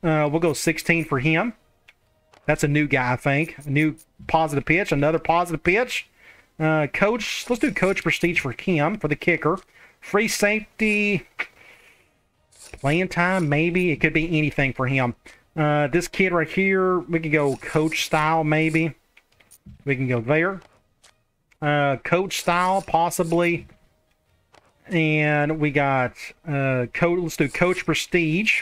We'll go 16 for him. That's a new guy, I think. A new positive pitch. Another positive pitch. Coach, let's do coach prestige for him, for the kicker. Free safety. Playing time, maybe. It could be anything for him. This kid right here, we can go coach style, maybe. We can go there. Coach style, possibly. And we got let's do coach prestige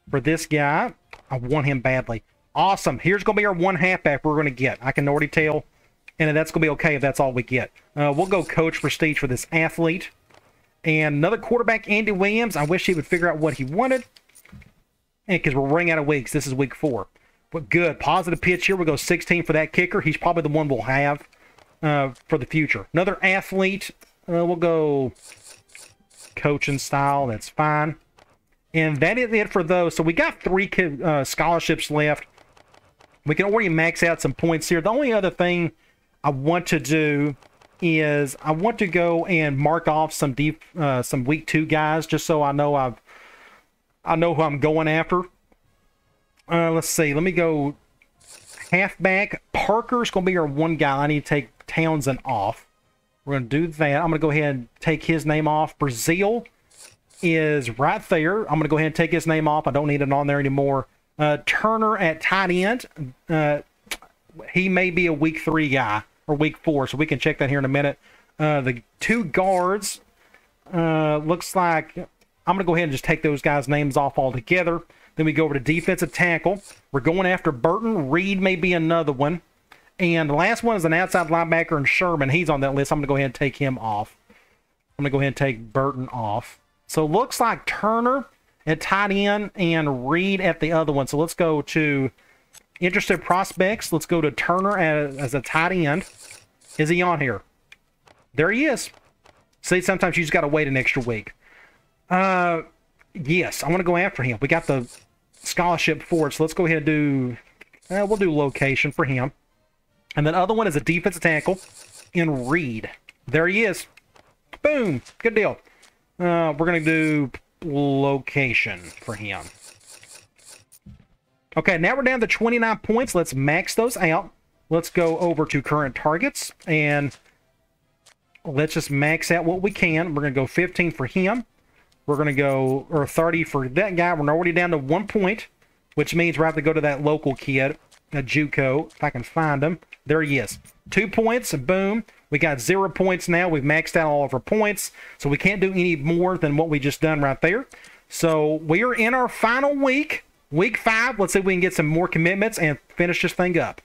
for this guy. I want him badly. Awesome. Here's going to be our one halfback we're going to get. I can already tell. And that's going to be okay if that's all we get. We'll go coach prestige for this athlete. And another quarterback, Andy Williams. I wish he would figure out what he wanted. And because we're running out of weeks. This is week 4. But good. Positive pitch here. We'll go 16 for that kicker. He's probably the one we'll have for the future. Another athlete. We'll go coaching style. That's fine. And that is it for those. So we got 3 scholarships left. We can already max out some points here. The only other thing I want to do is I want to go and mark off some week 2 guys, just so I know I know who I'm going after. Let's see. Let me go halfback. Parker's going to be our one guy. I need to take Townsend off. We're going to do that. I'm going to go ahead and take his name off. Brazil is right there. I'm going to go ahead and take his name off. I don't need it on there anymore. Turner at tight end. He may be a week 3 guy or week 4, so we can check that here in a minute. The 2 guards, looks like I'm going to go ahead and just take those guys' names off altogether. Then we go over to defensive tackle. We're going after Burton. Reed may be another one. And the last one is an outside linebacker, and Sherman. He's on that list. I'm going to go ahead and take him off. I'm going to go ahead and take Burton off. So it looks like Turner at tight end and Reed at the other one. So let's go to interested prospects. Let's go to Turner as a tight end. Is he on here? There he is. See, sometimes you just got to wait an extra week. Yes, I want to go after him. We got the scholarship for it, so let's go ahead and do... we'll do location for him. And the other one is a defensive tackle in Reed. There he is. Boom. Good deal. We're going to do location for him. Okay, now we're down to 29 points. Let's max those out. Let's go over to current targets, and let's just max out what we can. We're going to go 15 for him. We're going to go, or 30 for that guy. We're already down to 1 point, which means we have to go to that local kid, a JUCO, if I can find him. There he is. 2 points, and boom. We got 0 points now. We've maxed out all of our points, so we can't do any more than what we just done right there. So we are in our final week, week 5. Let's see if we can get some more commitments and finish this thing up.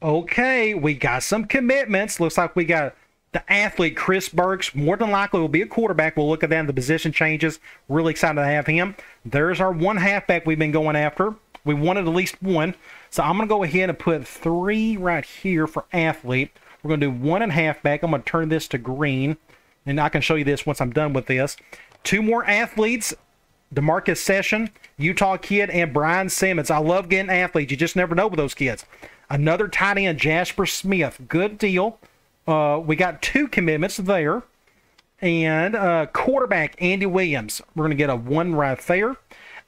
Okay, we got some commitments. Looks like we got the athlete, Chris Burks. More than likely will be a quarterback. We'll look at that in the position changes. Really excited to have him. There's our one halfback we've been going after. We wanted at least 1. So I'm going to go ahead and put 3 right here for athlete. We're going to do 1 and halfback. I'm going to turn this to green. And I can show you this once I'm done with this. 2 more athletes. DeMarcus Session, Utah kid, and Brian Simmons. I love getting athletes. You just never know with those kids. Another tight end, Jasper Smith. Good deal. We got 2 commitments there. And quarterback, Andy Williams. We're going to get a 1 right there.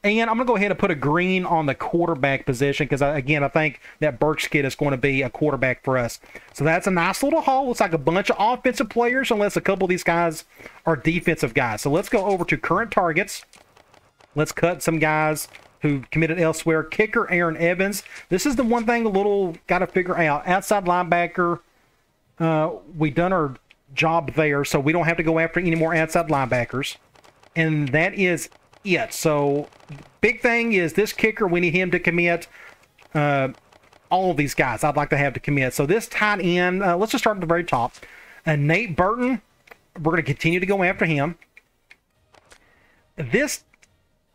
And I'm going to go ahead and put a green on the quarterback position because, again, I think that Burks kid is going to be a quarterback for us. So that's a nice little haul. Looks like a bunch of offensive players, unless a couple of these guys are defensive guys. So let's go over to current targets. Let's cut some guys who committed elsewhere. Kicker, Aaron Evans. This is the one thing a little got to figure out. Outside linebacker, we done our job there, so we don't have to go after any more outside linebackers. And that is it. So big thing is this kicker, we need him to commit. All of these guys I'd like to have to commit. So this tight end, let's just start at the very top. Nate Burton, we're going to continue to go after him. This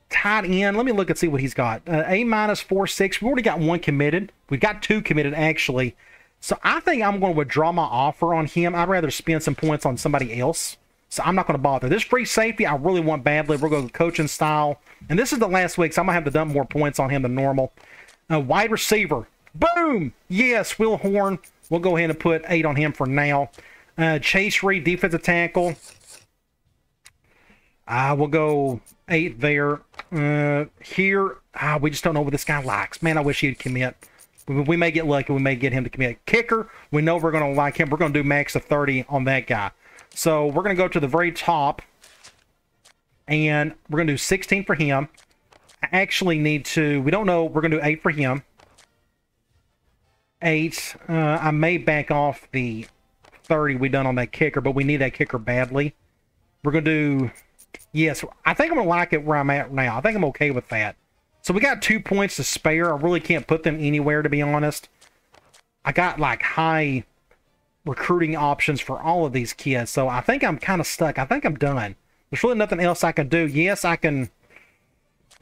tight end, let me look and see what he's got. A-4.6. We've already got 1 committed. We've got 2 committed, actually. So I think I'm going to withdraw my offer on him. I'd rather spend some points on somebody else. So I'm not going to bother. This free safety, I really want badly. We're going to go coaching style. And this is the last week, so I'm going to have to dump more points on him than normal. Wide receiver. Boom! Yes, Will Horn. We'll go ahead and put 8 on him for now. Chase Reed, defensive tackle. We'll go 8 there. Here, we just don't know what this guy likes. Man, I wish he'd commit. We may get lucky. We may get him to commit. Kicker, we know we're going to like him. We're going to do max of 30 on that guy. So we're going to go to the very top. And we're going to do 16 for him. I actually need to, we don't know, we're going to do 8 for him. 8. I may back off the 30 we done on that kicker, but we need that kicker badly. We're going to do, yes, I think I'm going to like it where I'm at now. I think I'm okay with that. So we got 2 points to spare. I really can't put them anywhere, to be honest. I got like high recruiting options for all of these kids, so I think I'm kind of stuck. I think I'm done. There's really nothing else I can do. Yes, I can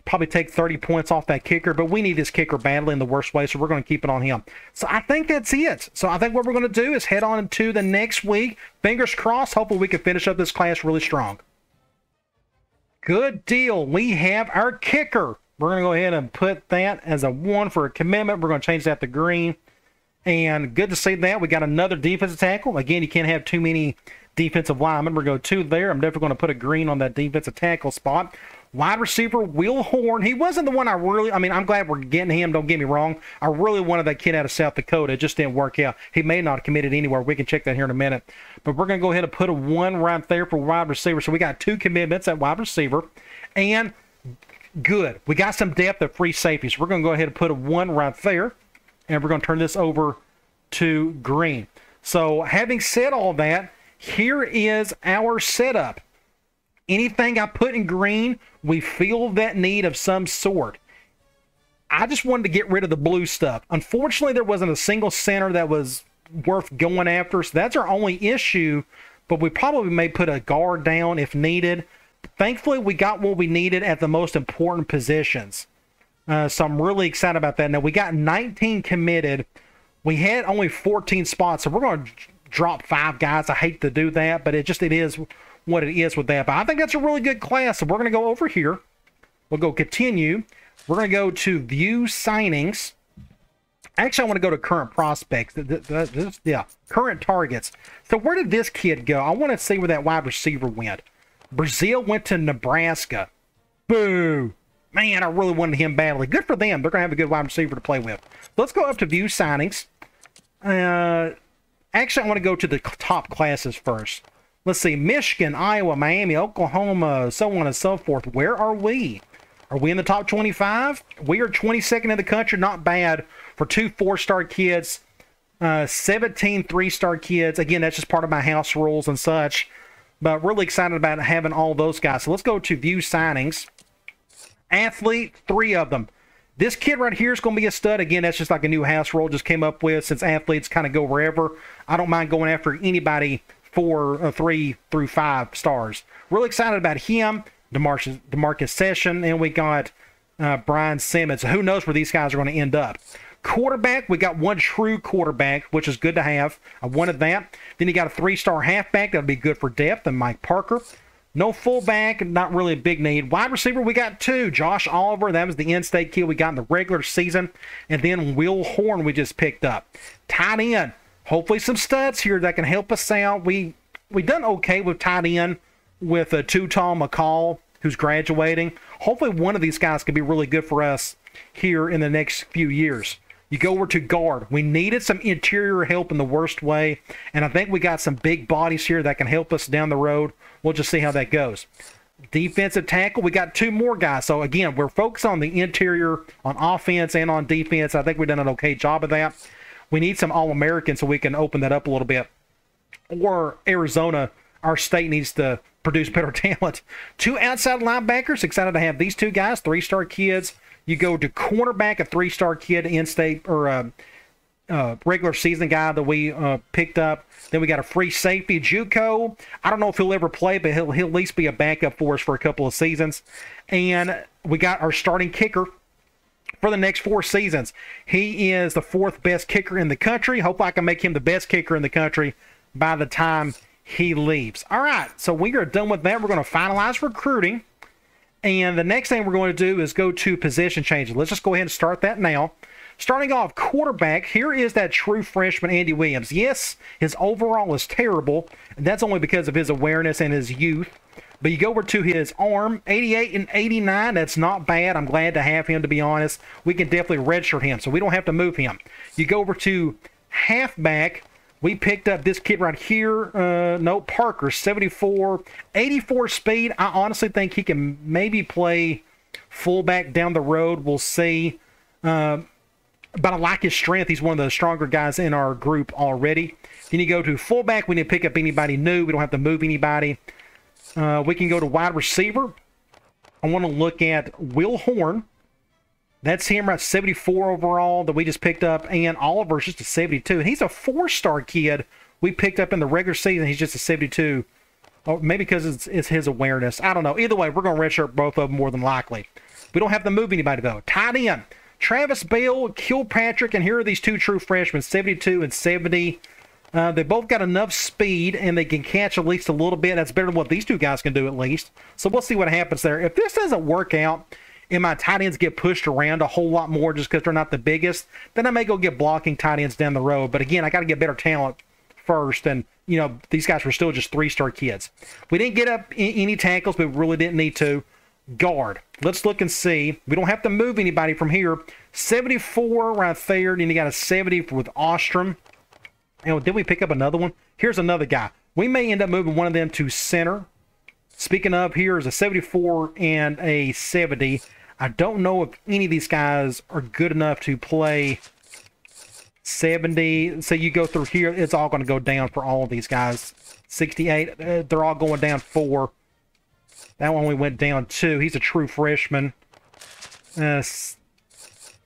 probably take 30 points off that kicker, but we need this kicker badly in the worst way, so we're going to keep it on him. So I think that's it. So I think what we're going to do is head on to the next week. Fingers crossed. Hopefully we can finish up this class really strong. Good deal. We have our kicker. We're going to go ahead and put that as a 1 for a commitment. We're going to change that to green. And good to see that. We got another defensive tackle. Again, you can't have too many defensive linemen. We're going to go 2 there. I'm definitely going to put a green on that defensive tackle spot. Wide receiver, Will Horn. He wasn't the one I'm glad we're getting him. Don't get me wrong. I really wanted that kid out of South Dakota. It just didn't work out. He may not have committed anywhere. We can check that here in a minute. But we're going to go ahead and put a 1 right there for wide receiver. So we got 2 commitments at wide receiver. And good. We got some depth at free safeties. We're going to go ahead and put a 1 right there. And we're going to turn this over to green. So having said all that, here is our setup. Anything I put in green, we feel that need of some sort. I just wanted to get rid of the blue stuff. Unfortunately, there wasn't a single center that was worth going after, so that's our only issue, but we probably may put a guard down if needed. Thankfully, we got what we needed at the most important positions. So I'm really excited about that. Now, we got 19 committed. We had only 14 spots, so we're going to drop 5 guys. I hate to do that, but it is what it is with that. But I think that's a really good class, so we're going to go over here. We'll go continue. We're going to go to view signings. Actually, I want to go to current prospects. Yeah, current targets. So where did this kid go? I want to see where that wide receiver went. Brazil went to Nebraska. Boo. Man, I really wanted him badly. Good for them. They're going to have a good wide receiver to play with. So let's go up to view signings. Actually, I want to go to the top classes first. Let's see. Michigan, Iowa, Miami, Oklahoma, so on and so forth. Where are we? Are we in the top 25? We are 22nd in the country. Not bad for 2 4-star kids, 17 3-star kids. Again, that's just part of my house rules and such. But really excited about having all those guys. So let's go to view signings. Athlete, 3 of them. This kid right here is going to be a stud. Again, that's just like a new house rule just came up with since athletes kind of go wherever. I don't mind going after anybody 3 through 5 stars. Really excited about him. DeMarcus Session, and we got Brian Simmons. Who knows where these guys are going to end up. Quarterback, we got 1 true quarterback, which is good to have. I wanted that. Then you got a 3-star halfback. That'll be good for depth, and Mike Parker. No fullback, not really a big need. Wide receiver, we got 2. Josh Oliver, that was the in-state kid we got in the regular season. And then Will Horn we just picked up. Tight end, hopefully some studs here that can help us out. We done okay with tight end with Tutal McCall, who's graduating. Hopefully one of these guys can be really good for us here in the next few years. You go over to guard. We needed some interior help in the worst way, and I think we got some big bodies here that can help us down the road. We'll just see how that goes. Defensive tackle, we got 2 more guys. So, again, we're focused on the interior, on offense and on defense. I think we've done an okay job of that. We need some All-Americans so we can open that up a little bit. Or Arizona, our state needs to produce better talent. 2 outside linebackers. Excited to have these 2 guys, 3-star kids. You go to cornerback, a 3-star kid, in-state or regular season guy that we picked up. Then we got a free safety, JUCO. I don't know if he'll ever play, but he'll at least be a backup for us for a couple of seasons. And we got our starting kicker for the next 4 seasons. He is the 4th best kicker in the country. Hopefully I can make him the best kicker in the country by the time he leaves. All right, so we are done with that. We're going to finalize recruiting. And the next thing we're going to do is go to position changes. Let's just go ahead and start that now. Starting off, quarterback, here is that true freshman, Andy Williams. Yes, his overall is terrible, and that's only because of his awareness and his youth. But you go over to his arm, 88 and 89, that's not bad. I'm glad to have him, to be honest. We can definitely redshirt him, so we don't have to move him. You go over to halfback, We picked up this kid right here. No, Parker, 74, 84 speed. I honestly think he can maybe play fullback down the road. We'll see. But I like his strength. He's one of the stronger guys in our group already. Then you go to fullback. We didn't pick up anybody new. We don't have to move anybody. We can go to wide receiver. I want to look at Will Horn. That's him right, 74 overall that we just picked up. And Oliver's just a 72. And he's a 4-star kid we picked up in the regular season. He's just a 72. Or maybe because it's his awareness. I don't know. Either way, we're going to redshirt both of them more than likely. We don't have to move anybody, though. Tight end. Travis Bell, Kilpatrick, and here are these two true freshmen, 72 and 70. They both got enough speed, and they can catch at least a little bit. That's better than what these two guys can do, at least. So we'll see what happens there. If this doesn't work out, and my tight ends get pushed around a whole lot more just because they're not the biggest, then I may go get blocking tight ends down the road. But again, I got to get better talent first. And, you know, these guys were still just 3-star kids. We didn't get up any tackles, but we really didn't need to. Guard. Let's look and see. We don't have to move anybody from here. 74 right there. Then you got a 70 with Ostrom. And did we pick up another one? Here's another guy. We may end up moving one of them to center. Speaking of, here is a 74 and a 70. I don't know if any of these guys are good enough to play 70. So you go through here, it's all going to go down for all of these guys. 68, they're all going down 4. That one we went down 2. He's a true freshman.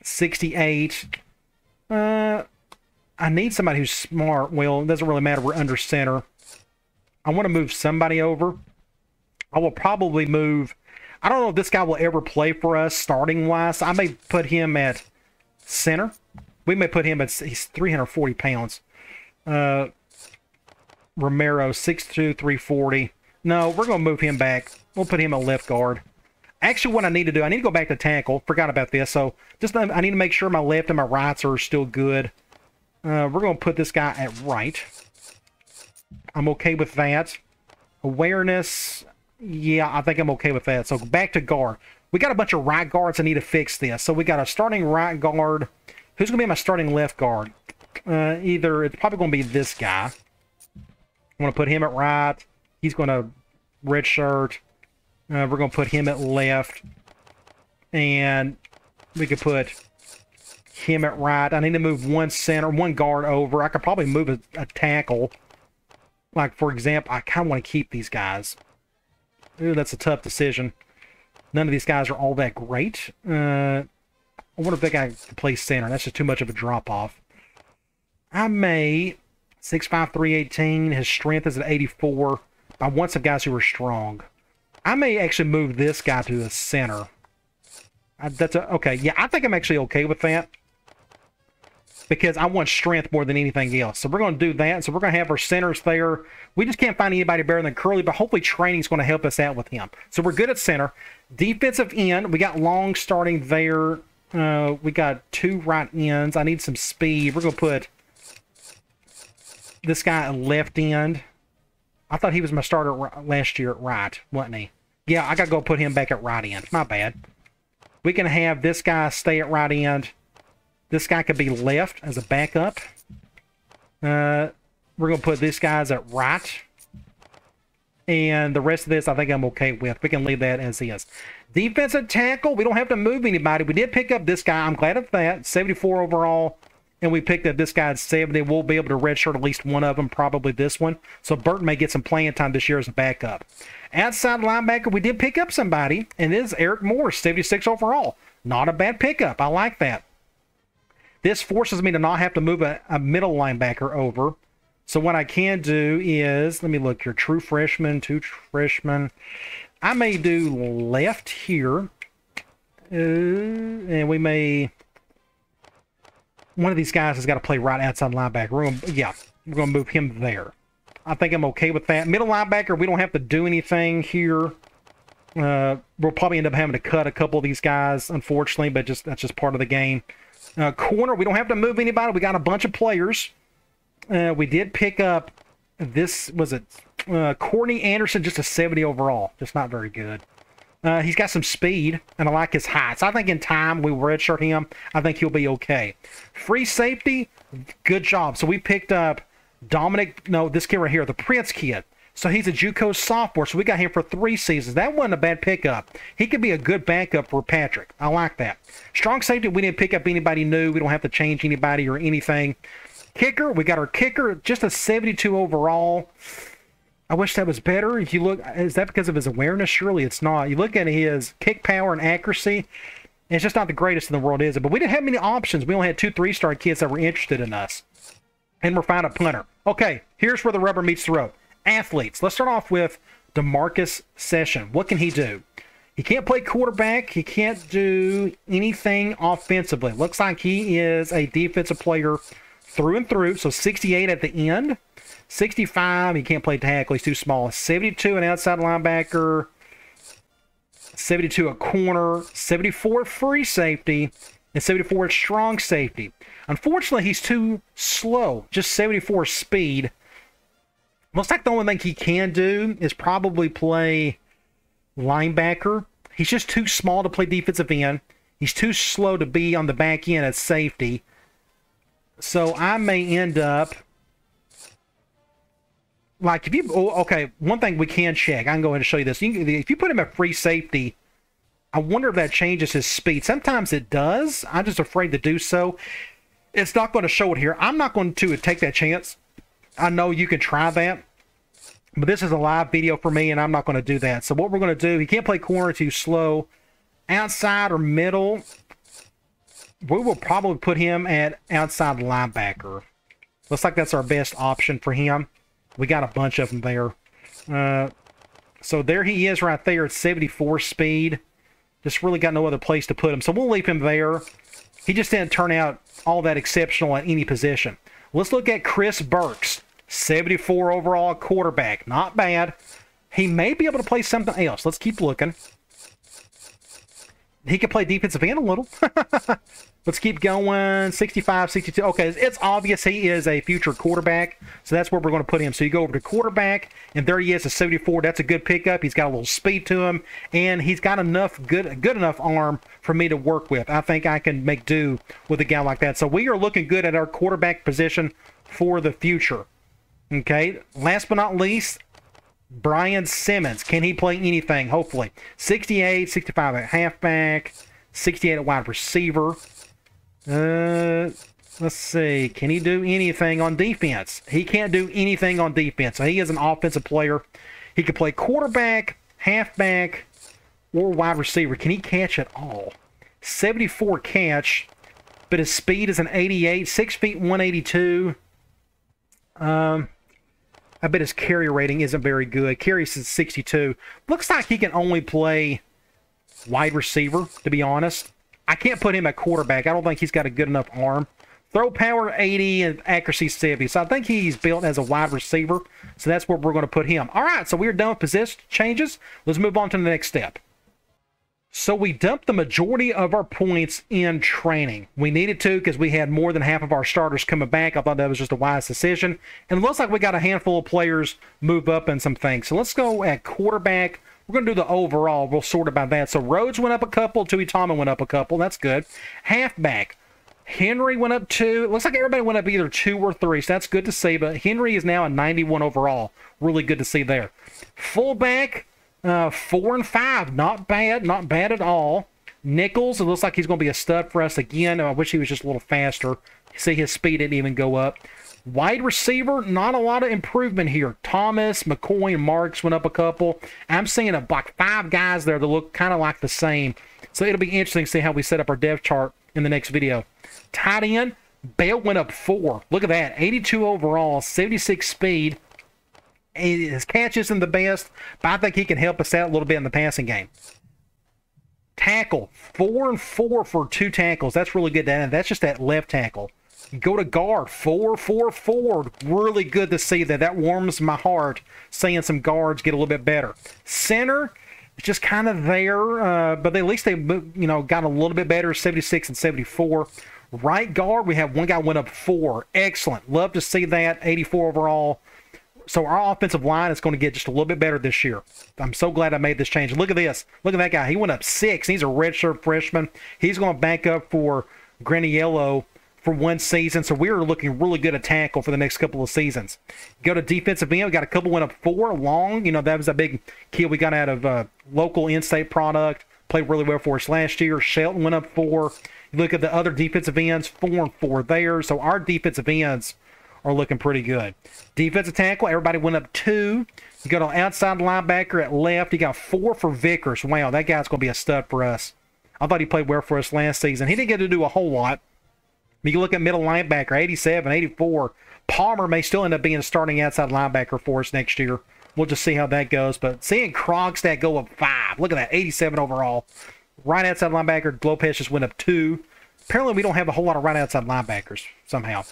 68. I need somebody who's smart. Well, it doesn't really matter. We're under center. I want to move somebody over. I will probably move... I don't know if this guy will ever play for us starting-wise. I may put him at center. We may put him at... He's 340 pounds. Romero, 6'2", 340. No, we're going to move him back. We'll put him at left guard. Actually, what I need to do, I need to go back to tackle. Forgot about this. So, just I need to make sure my left and my rights are still good. We're going to put this guy at right. I'm okay with that. Awareness... Yeah, I think I'm okay with that. So back to guard. We got a bunch of right guards that need to fix this. So we got a starting right guard. Who's going to be my starting left guard? It's probably going to be this guy. I'm going to put him at right. He's going to red shirt. We're going to put him at left. And we could put him at right. I need to move one guard over. I could probably move a tackle. Like, for example, I kind of want to keep these guys. Ooh, that's a tough decision. None of these guys are all that great. I wonder if that guy can play center. That's just too much of a drop-off. I may... 6'5", 318. His strength is at 84. I want some guys who are strong. I may actually move this guy to the center. Okay, yeah, I think I'm actually okay with that. Because I want strength more than anything else. So we're going to do that. So we're going to have our centers there. We just can't find anybody better than Curly, but hopefully training's going to help us out with him. So we're good at center. Defensive end, we got Long starting there. We got 2 right ends. I need some speed. We're going to put this guy at left end. I thought he was my starter last year at right, wasn't he? Yeah, I got to go put him back at right end. My bad. We can have this guy stay at right end. This guy could be left as a backup. We're going to put these guys at right. And the rest of this, I think I'm okay with. We can leave that as is. Defensive tackle, we don't have to move anybody. We did pick up this guy. I'm glad of that. 74 overall. And we picked up this guy at 70. We'll be able to redshirt at least one of them, probably this one. So Burton may get some playing time this year as a backup. Outside linebacker, we did pick up somebody. And it is Eric Morris, 76 overall. Not a bad pickup. I like that. This forces me to not have to move a middle linebacker over. So what I can do is, let me look here, true freshman, 2 freshmen. I may do left here. And we may... One of these guys has got to play right outside linebacker. We're going to move him there. I think I'm okay with that. Middle linebacker, we don't have to do anything here. We'll probably end up having to cut a couple of these guys, unfortunately, but that's just part of the game. Corner, we don't have to move anybody. We got a bunch of players. We did pick up this, was it Courtney Anderson, just a 70 overall. Just not very good. He's got some speed, and I like his height. So I think in time, we redshirt him. I think he'll be okay. Free safety, good job. So we picked up Dominic, no, this kid right here, the Prince kid. So he's a JUCO sophomore, so we got him for 3 seasons. That wasn't a bad pickup. He could be a good backup for Patrick. I like that. Strong safety, we didn't pick up anybody new. We don't have to change anybody or anything. Kicker, we got our kicker, just a 72 overall. I wish that was better. If you look, is that because of his awareness? Surely it's not. You look at his kick power and accuracy, it's just not the greatest in the world, is it? But we didn't have many options. We only had 2 3-star kids that were interested in us. And we're finding a punter. Okay, here's where the rubber meets the road. Athletes. Let's start off with DeMarcus Session. What can he do? He can't play quarterback. He can't do anything offensively. Looks like he is a defensive player through and through. So 68 at the end. 65, he can't play tackle. He's too small. 72, an outside linebacker. 72, a corner. 74, free safety. And 74, strong safety. Unfortunately, he's too slow. Just 74 speed. Looks like the only thing he can do is probably play linebacker. He's just too small to play defensive end. He's too slow to be on the back end at safety. So I may end up... Like, if you... Okay, one thing we can check. I can go ahead and show you this. If you put him at free safety, I wonder if that changes his speed. Sometimes it does. I'm just afraid to do so. It's not going to show it here. I'm not going to take that chance. I know you can try that, but this is a live video for me, and I'm not going to do that. So what we're going to do, he can't play corner, too slow. Outside or middle, we will probably put him at outside linebacker. Looks like that's our best option for him. We got a bunch of them there. So there he is right there at 74 speed. Just really got no other place to put him. So we'll leave him there. He just didn't turn out all that exceptional at any position. Let's look at Chris Burks, 74 overall quarterback. Not bad. He may be able to play something else. Let's keep looking. He can play defensive end a little. Let's keep going. 65, 62. Okay, it's obvious he is a future quarterback, so that's where we're going to put him. So you go over to quarterback, and there he is at 74. That's a good pickup. He's got a little speed to him, and he's got enough good enough arm for me to work with. I think I can make do with a guy like that. So we are looking good at our quarterback position for the future. Okay, last but not least, Brian Simmons. Can he play anything? Hopefully. 68, 65 at halfback, 68 at wide receiver. Let's see. Can he do anything on defense? He can't do anything on defense. So he is an offensive player. He can play quarterback, halfback, or wide receiver. Can he catch at all? 74 catch, but his speed is an 88, 6 feet 182. I bet his carry rating isn't very good. Carries is 62. Looks like he can only play wide receiver, to be honest. I can't put him at quarterback. I don't think he's got a good enough arm. Throw power 80 and accuracy 70. So I think he's built as a wide receiver. So that's where we're going to put him. All right, so we're done with position changes. Let's move on to the next step. So we dumped the majority of our points in training. We needed to because we had more than half of our starters coming back. I thought that was just a wise decision. And it looks like we got a handful of players move up in some things. So let's go at quarterback. We're going to do the overall. We'll sort it by that. So Rhodes went up a couple. Tui Tama went up a couple. That's good. Halfback. Henry went up 2. It looks like everybody went up either 2 or 3. So that's good to see. But Henry is now a 91 overall. Really good to see there. Fullback. 4 and 5, not bad at all. Nichols, it looks like he's going to be a stud for us again. I wish he was just a little faster. See, his speed didn't even go up. Wide receiver, not a lot of improvement here. Thomas, McCoy, and Marks went up a couple. I'm seeing like 5 guys there that look kind of like the same. So it'll be interesting to see how we set up our depth chart in the next video. Tight end, Bale went up 4. Look at that, 82 overall, 76 speed. His catch isn't the best, but I think he can help us out a little bit in the passing game. Tackle, 4 and 4 for 2 tackles. That's really good. That's just that left tackle. Go to guard, 4, 4, 4. Really good to see that. That warms my heart, seeing some guards get a little bit better. Center, just kind of there, but at least they got a little bit better, 76 and 74. Right guard, we have one guy went up 4. Excellent. Love to see that, 84 overall. So our offensive line is going to get just a little bit better this year. I'm so glad I made this change. Look at this. Look at that guy. He went up 6. He's a redshirt freshman. He's going to back up for Graniello for one season, so we're looking really good at tackle for the next couple of seasons. Go to defensive end, we got a couple went up 4 long. You know, that was a big kid we got out of local in-state product. Played really well for us last year. Shelton went up 4. You look at the other defensive ends, 4 and 4 there. So our defensive ends are looking pretty good. Defensive tackle, everybody went up 2. You go to outside linebacker at left. You got 4 for Vickers. Wow, that guy's going to be a stud for us. I thought he played well for us last season. He didn't get to do a whole lot. You can look at middle linebacker, 87, 84. Palmer may still end up being a starting outside linebacker for us next year. We'll just see how that goes. But seeing Krogstad go up 5. Look at that, 87 overall. Right outside linebacker, Lopez just went up 2. Apparently, we don't have a whole lot of right outside linebackers somehow.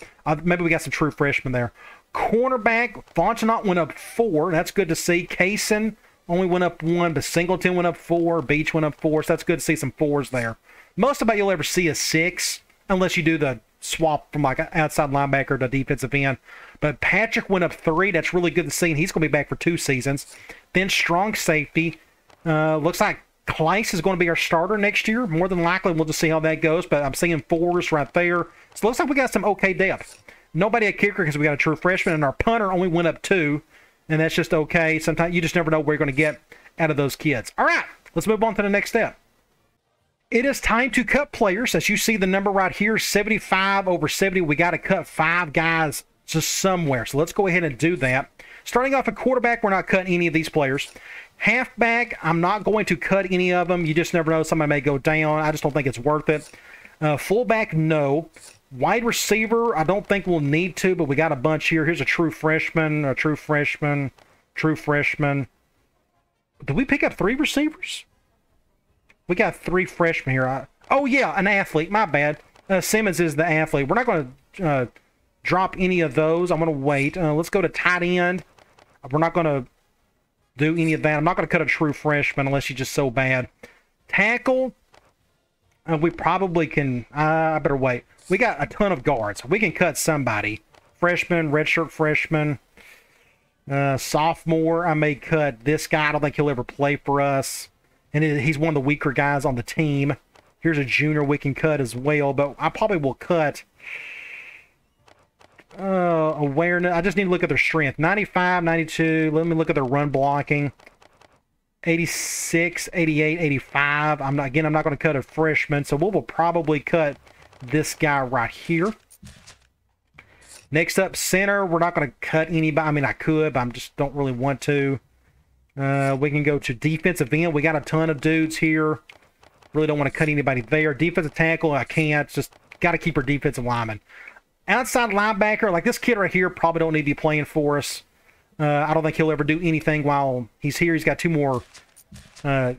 Maybe we got some true freshmen there. Cornerback, Fontenot went up 4. That's good to see. Kaysen only went up 1, but Singleton went up 4. Beach went up 4, so that's good to see some 4s there. Most of it you'll ever see is 6. Unless you do the swap from like outside linebacker to defensive end. But Patrick went up 3. That's really good to see, and he's going to be back for 2 seasons. Then strong safety. Looks like Kleiss is going to be our starter next year. More than likely, we'll just see how that goes. But I'm seeing 4s right there. So it looks like we got some okay depth. Nobody at kicker because we got a true freshman, and our punter only went up 2. And that's just okay. Sometimes you just never know where you're going to get out of those kids. All right, let's move on to the next step. It is time to cut players. As you see the number right here, 75 over 70. We got to cut 5 guys just somewhere. So let's go ahead and do that. Starting off at quarterback, we're not cutting any of these players. Halfback, I'm not going to cut any of them. You just never know. Somebody may go down. I just don't think it's worth it. Fullback, no. Wide receiver, I don't think we'll need to, but we got a bunch here. Here's a true freshman, a true freshman, true freshman. Did we pick up 3 receivers? We got 3 freshmen here. Oh, yeah, an athlete. My bad. Simmons is the athlete. We're not going to drop any of those. I'm going to wait. Let's go to tight end. We're not going to do any of that. I'm not going to cut a true freshman unless you're just so bad. Tackle, we probably can. I better wait. We got a ton of guards. We can cut somebody. Freshman, redshirt freshman, sophomore. I may cut this guy. I don't think he'll ever play for us. And he's one of the weaker guys on the team. Here's a junior we can cut as well. But I probably will cut awareness. I just need to look at their strength. 95, 92. Let me look at their run blocking. 86, 88, 85. I'm not going to cut a freshman. So we'll probably cut this guy right here. Next up, center. We're not going to cut anybody. I mean, I could, but I just don't really want to. We can go to defensive end. We got a ton of dudes here. Really don't want to cut anybody there. Defensive tackle, I can't. Just got to keep our defensive lineman. Outside linebacker, like this kid right here, probably don't need to be playing for us. I don't think he'll ever do anything while he's here. He's got 2 more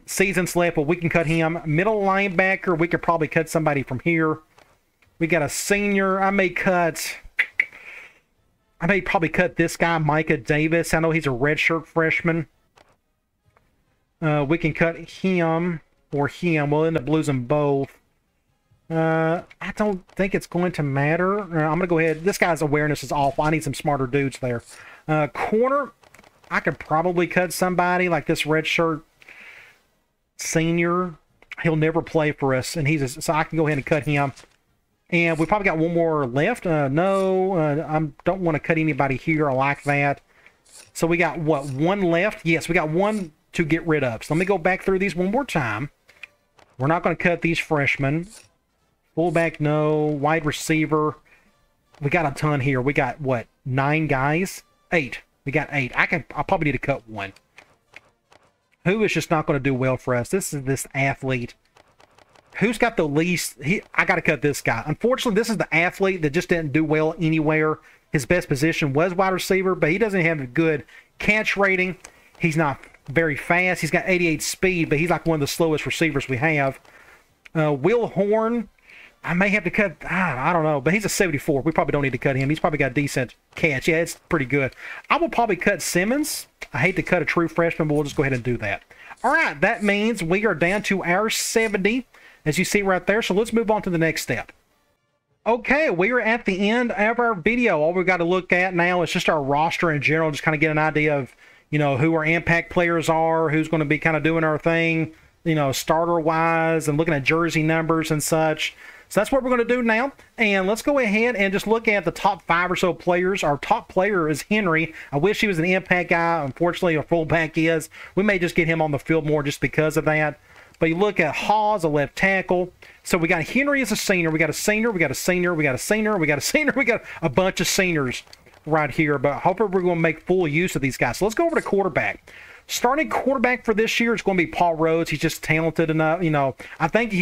seasons left, but we can cut him. Middle linebacker, we could probably cut somebody from here. We got a senior. I may probably cut this guy, Micah Davis. I know he's a redshirt freshman. We can cut him or him. We'll end up losing both. I don't think it's going to matter. I'm going to go ahead. This guy's awareness is awful. I need some smarter dudes there. Corner, I could probably cut somebody like this redshirt senior. He'll never play for us, and so I can go ahead and cut him. And we probably got 1 more left. No, I don't want to cut anybody here. I like that. So we got, what, 1 left? Yes, we got 1 to get rid of. So let me go back through these one more time. We're not going to cut these freshmen. Fullback, no. Wide receiver. We got a ton here. We got, what, 9 guys? 8. We got 8. I'll probably need to cut 1. Who is just not going to do well for us? This is this athlete. Who's got the least? I got to cut this guy. Unfortunately, this is the athlete that just didn't do well anywhere. His best position was wide receiver, but he doesn't have a good catch rating. He's not very fast. He's got 88 speed, but he's like one of the slowest receivers we have. Will Horn, I may have to cut. I don't know, but he's a 74. We probably don't need to cut him. He's probably got a decent catch. Yeah, it's pretty good. I will probably cut Simmons. I hate to cut a true freshman, but we'll just go ahead and do that. All right, that means we are down to our 70, as you see right there. So let's move on to the next step. Okay, we are at the end of our video. All we've got to look at now is just our roster in general, just kind of get an idea of, you know, who our impact players are, who's going to be kind of doing our thing, you know, starter-wise, and looking at jersey numbers and such. So that's what we're going to do now. And let's go ahead and just look at the top 5 or so players. Our top player is Henry. I wish he was an impact guy. Unfortunately, a fullback is. We may just get him on the field more just because of that. But you look at Hawes, a left tackle. So we got Henry as a senior. We got a senior. We got a senior. We got a senior. We got a senior. We got a bunch of seniors right here. But hopefully we're going to make full use of these guys. So let's go over to quarterback. Starting quarterback for this year is going to be Paul Rhodes. He's just talented enough. You know, I think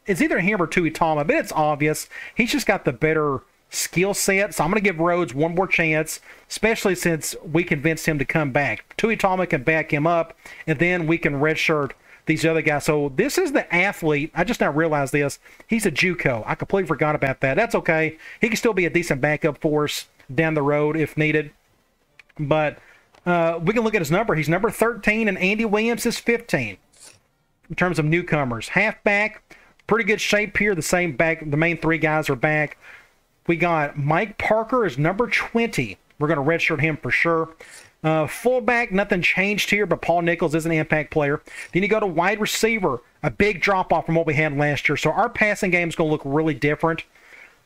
it's either him or Tuitama, but it's obvious. He's just got the better skill set. So I'm going to give Rhodes one more chance, especially since we convinced him to come back. Tuitama can back him up, and then we can redshirt these other guys. So this is the athlete. I just now realized this. He's a JUCO. I completely forgot about that. That's okay. He can still be a decent backup for us down the road if needed. But we can look at his number. He's number 13, and Andy Williams is 15 in terms of newcomers. Halfback, pretty good shape here. The same back. The main 3 guys are back. We got Mike Parker is number 20. We're going to redshirt him for sure. Fullback, nothing changed here, but Paul Nichols is an impact player. Then you go to wide receiver, a big drop-off from what we had last year. So our passing game is going to look really different.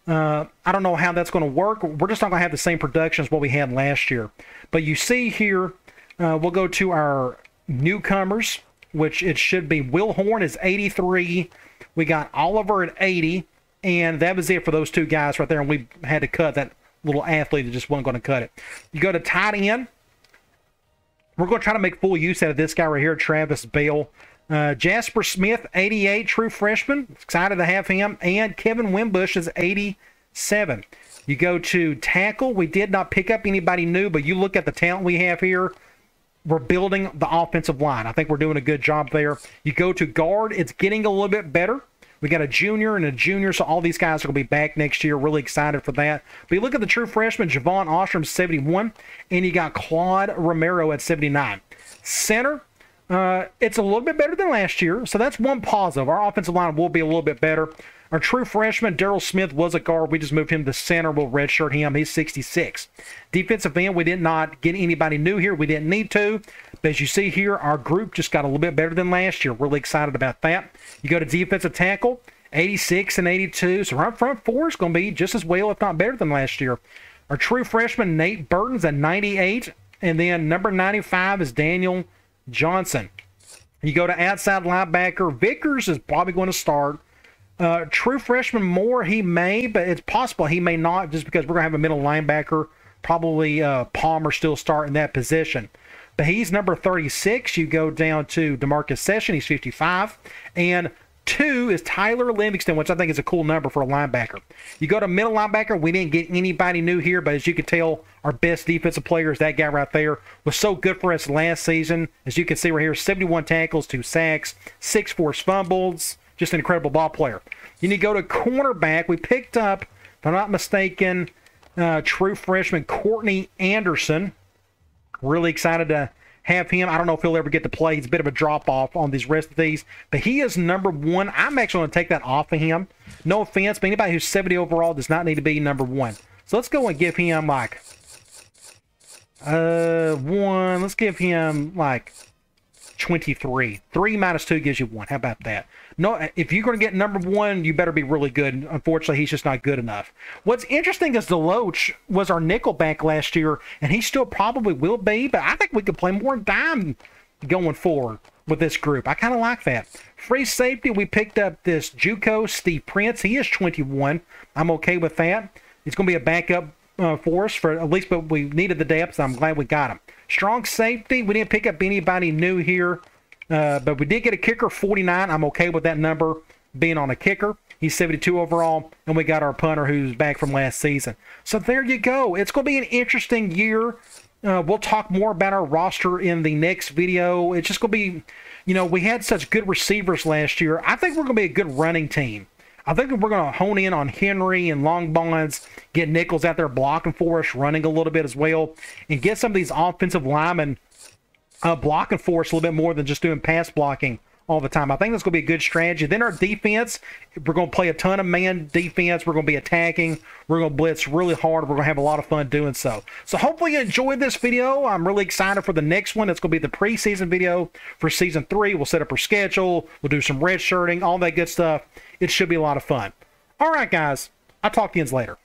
I don't know how that's going to work. We're just not going to have the same production as what we had last year. But you see here, we'll go to our newcomers, which it should be Will Horn is 83. We got Oliver at 80. And that was it for those 2 guys right there. And we had to cut that little athlete that just wasn't going to cut it. You go to tight end. We're going to try to make full use out of this guy right here, Travis Bell. Jasper Smith, 88, true freshman. Excited to have him. And Kevin Wimbush is 87. You go to tackle. We did not pick up anybody new, but you look at the talent we have here. We're building the offensive line. I think we're doing a good job there. You go to guard. It's getting a little bit better. We got a junior and a junior, so all these guys are going to be back next year. Really excited for that. But you look at the true freshman, Javon Ostrom, 71, and you got Claude Romero at 79. Center, it's a little bit better than last year, so that's one positive. Our offensive line will be a little bit better. Our true freshman, Daryl Smith, was a guard. We just moved him to center. We'll redshirt him. He's 66. Defensive end, we did not get anybody new here. We didn't need to. But as you see here, our group just got a little bit better than last year. Really excited about that. You go to defensive tackle, 86 and 82. So our front 4 is going to be just as well, if not better than last year. Our true freshman, Nate Burton's at 98. And then number 95 is Daniel Johnson. You go to outside linebacker. Vickers is probably going to start. True freshman Moore, he may, but it's possible he may not, just because we're going to have a middle linebacker. Probably Palmer still starting that position. But he's number 36. You go down to DeMarcus Session. He's 55. And 2 is Tyler Livingston, which I think is a cool number for a linebacker. You go to middle linebacker. We didn't get anybody new here, but as you can tell, our best defensive player is that guy right there. Was so good for us last season. As you can see right here, 71 tackles, 2 sacks, 6 forced fumbles. Just an incredible ball player. Then you go to cornerback. We picked up, if I'm not mistaken, true freshman Courtney Anderson. Really excited to have him. I don't know if he'll ever get to play. He's a bit of a drop-off on these rest of these. But he is number 1. I'm actually going to take that off of him. No offense, but anybody who's 70 overall does not need to be number 1. So let's go and give him like 1. Let's give him like 23. 3 minus 2 gives you 1. How about that? No, if you're going to get number 1, you better be really good. Unfortunately, he's just not good enough. What's interesting is Deloach was our nickelback last year, and he still probably will be, but I think we could play more dime going forward with this group. I kind of like that. Free safety, we picked up this JUCO, Steve Prince. He is 21. I'm okay with that. He's going to be a backup for us, for at least, but we needed the depth, so I'm glad we got him. Strong safety, we didn't pick up anybody new here. But we did get a kicker, 49. I'm okay with that number being on a kicker. He's 72 overall. And we got our punter who's back from last season. So there you go. It's going to be an interesting year. We'll talk more about our roster in the next video. It's just going to be, you know, we had such good receivers last year. I think we're going to be a good running team. I think we're going to hone in on Henry and long bonds, get Nichols out there blocking for us, running a little bit as well, and get some of these offensive linemen blocking for us a little bit more than just doing pass blocking all the time. I think that's going to be a good strategy. Then our defense, we're going to play a ton of man defense. We're going to be attacking. We're going to blitz really hard. We're going to have a lot of fun doing so. So hopefully you enjoyed this video. I'm really excited for the next one. It's going to be the preseason video for Season 3. We'll set up our schedule. We'll do some red shirting, all that good stuff. It should be a lot of fun. All right, guys. I'll talk to you later.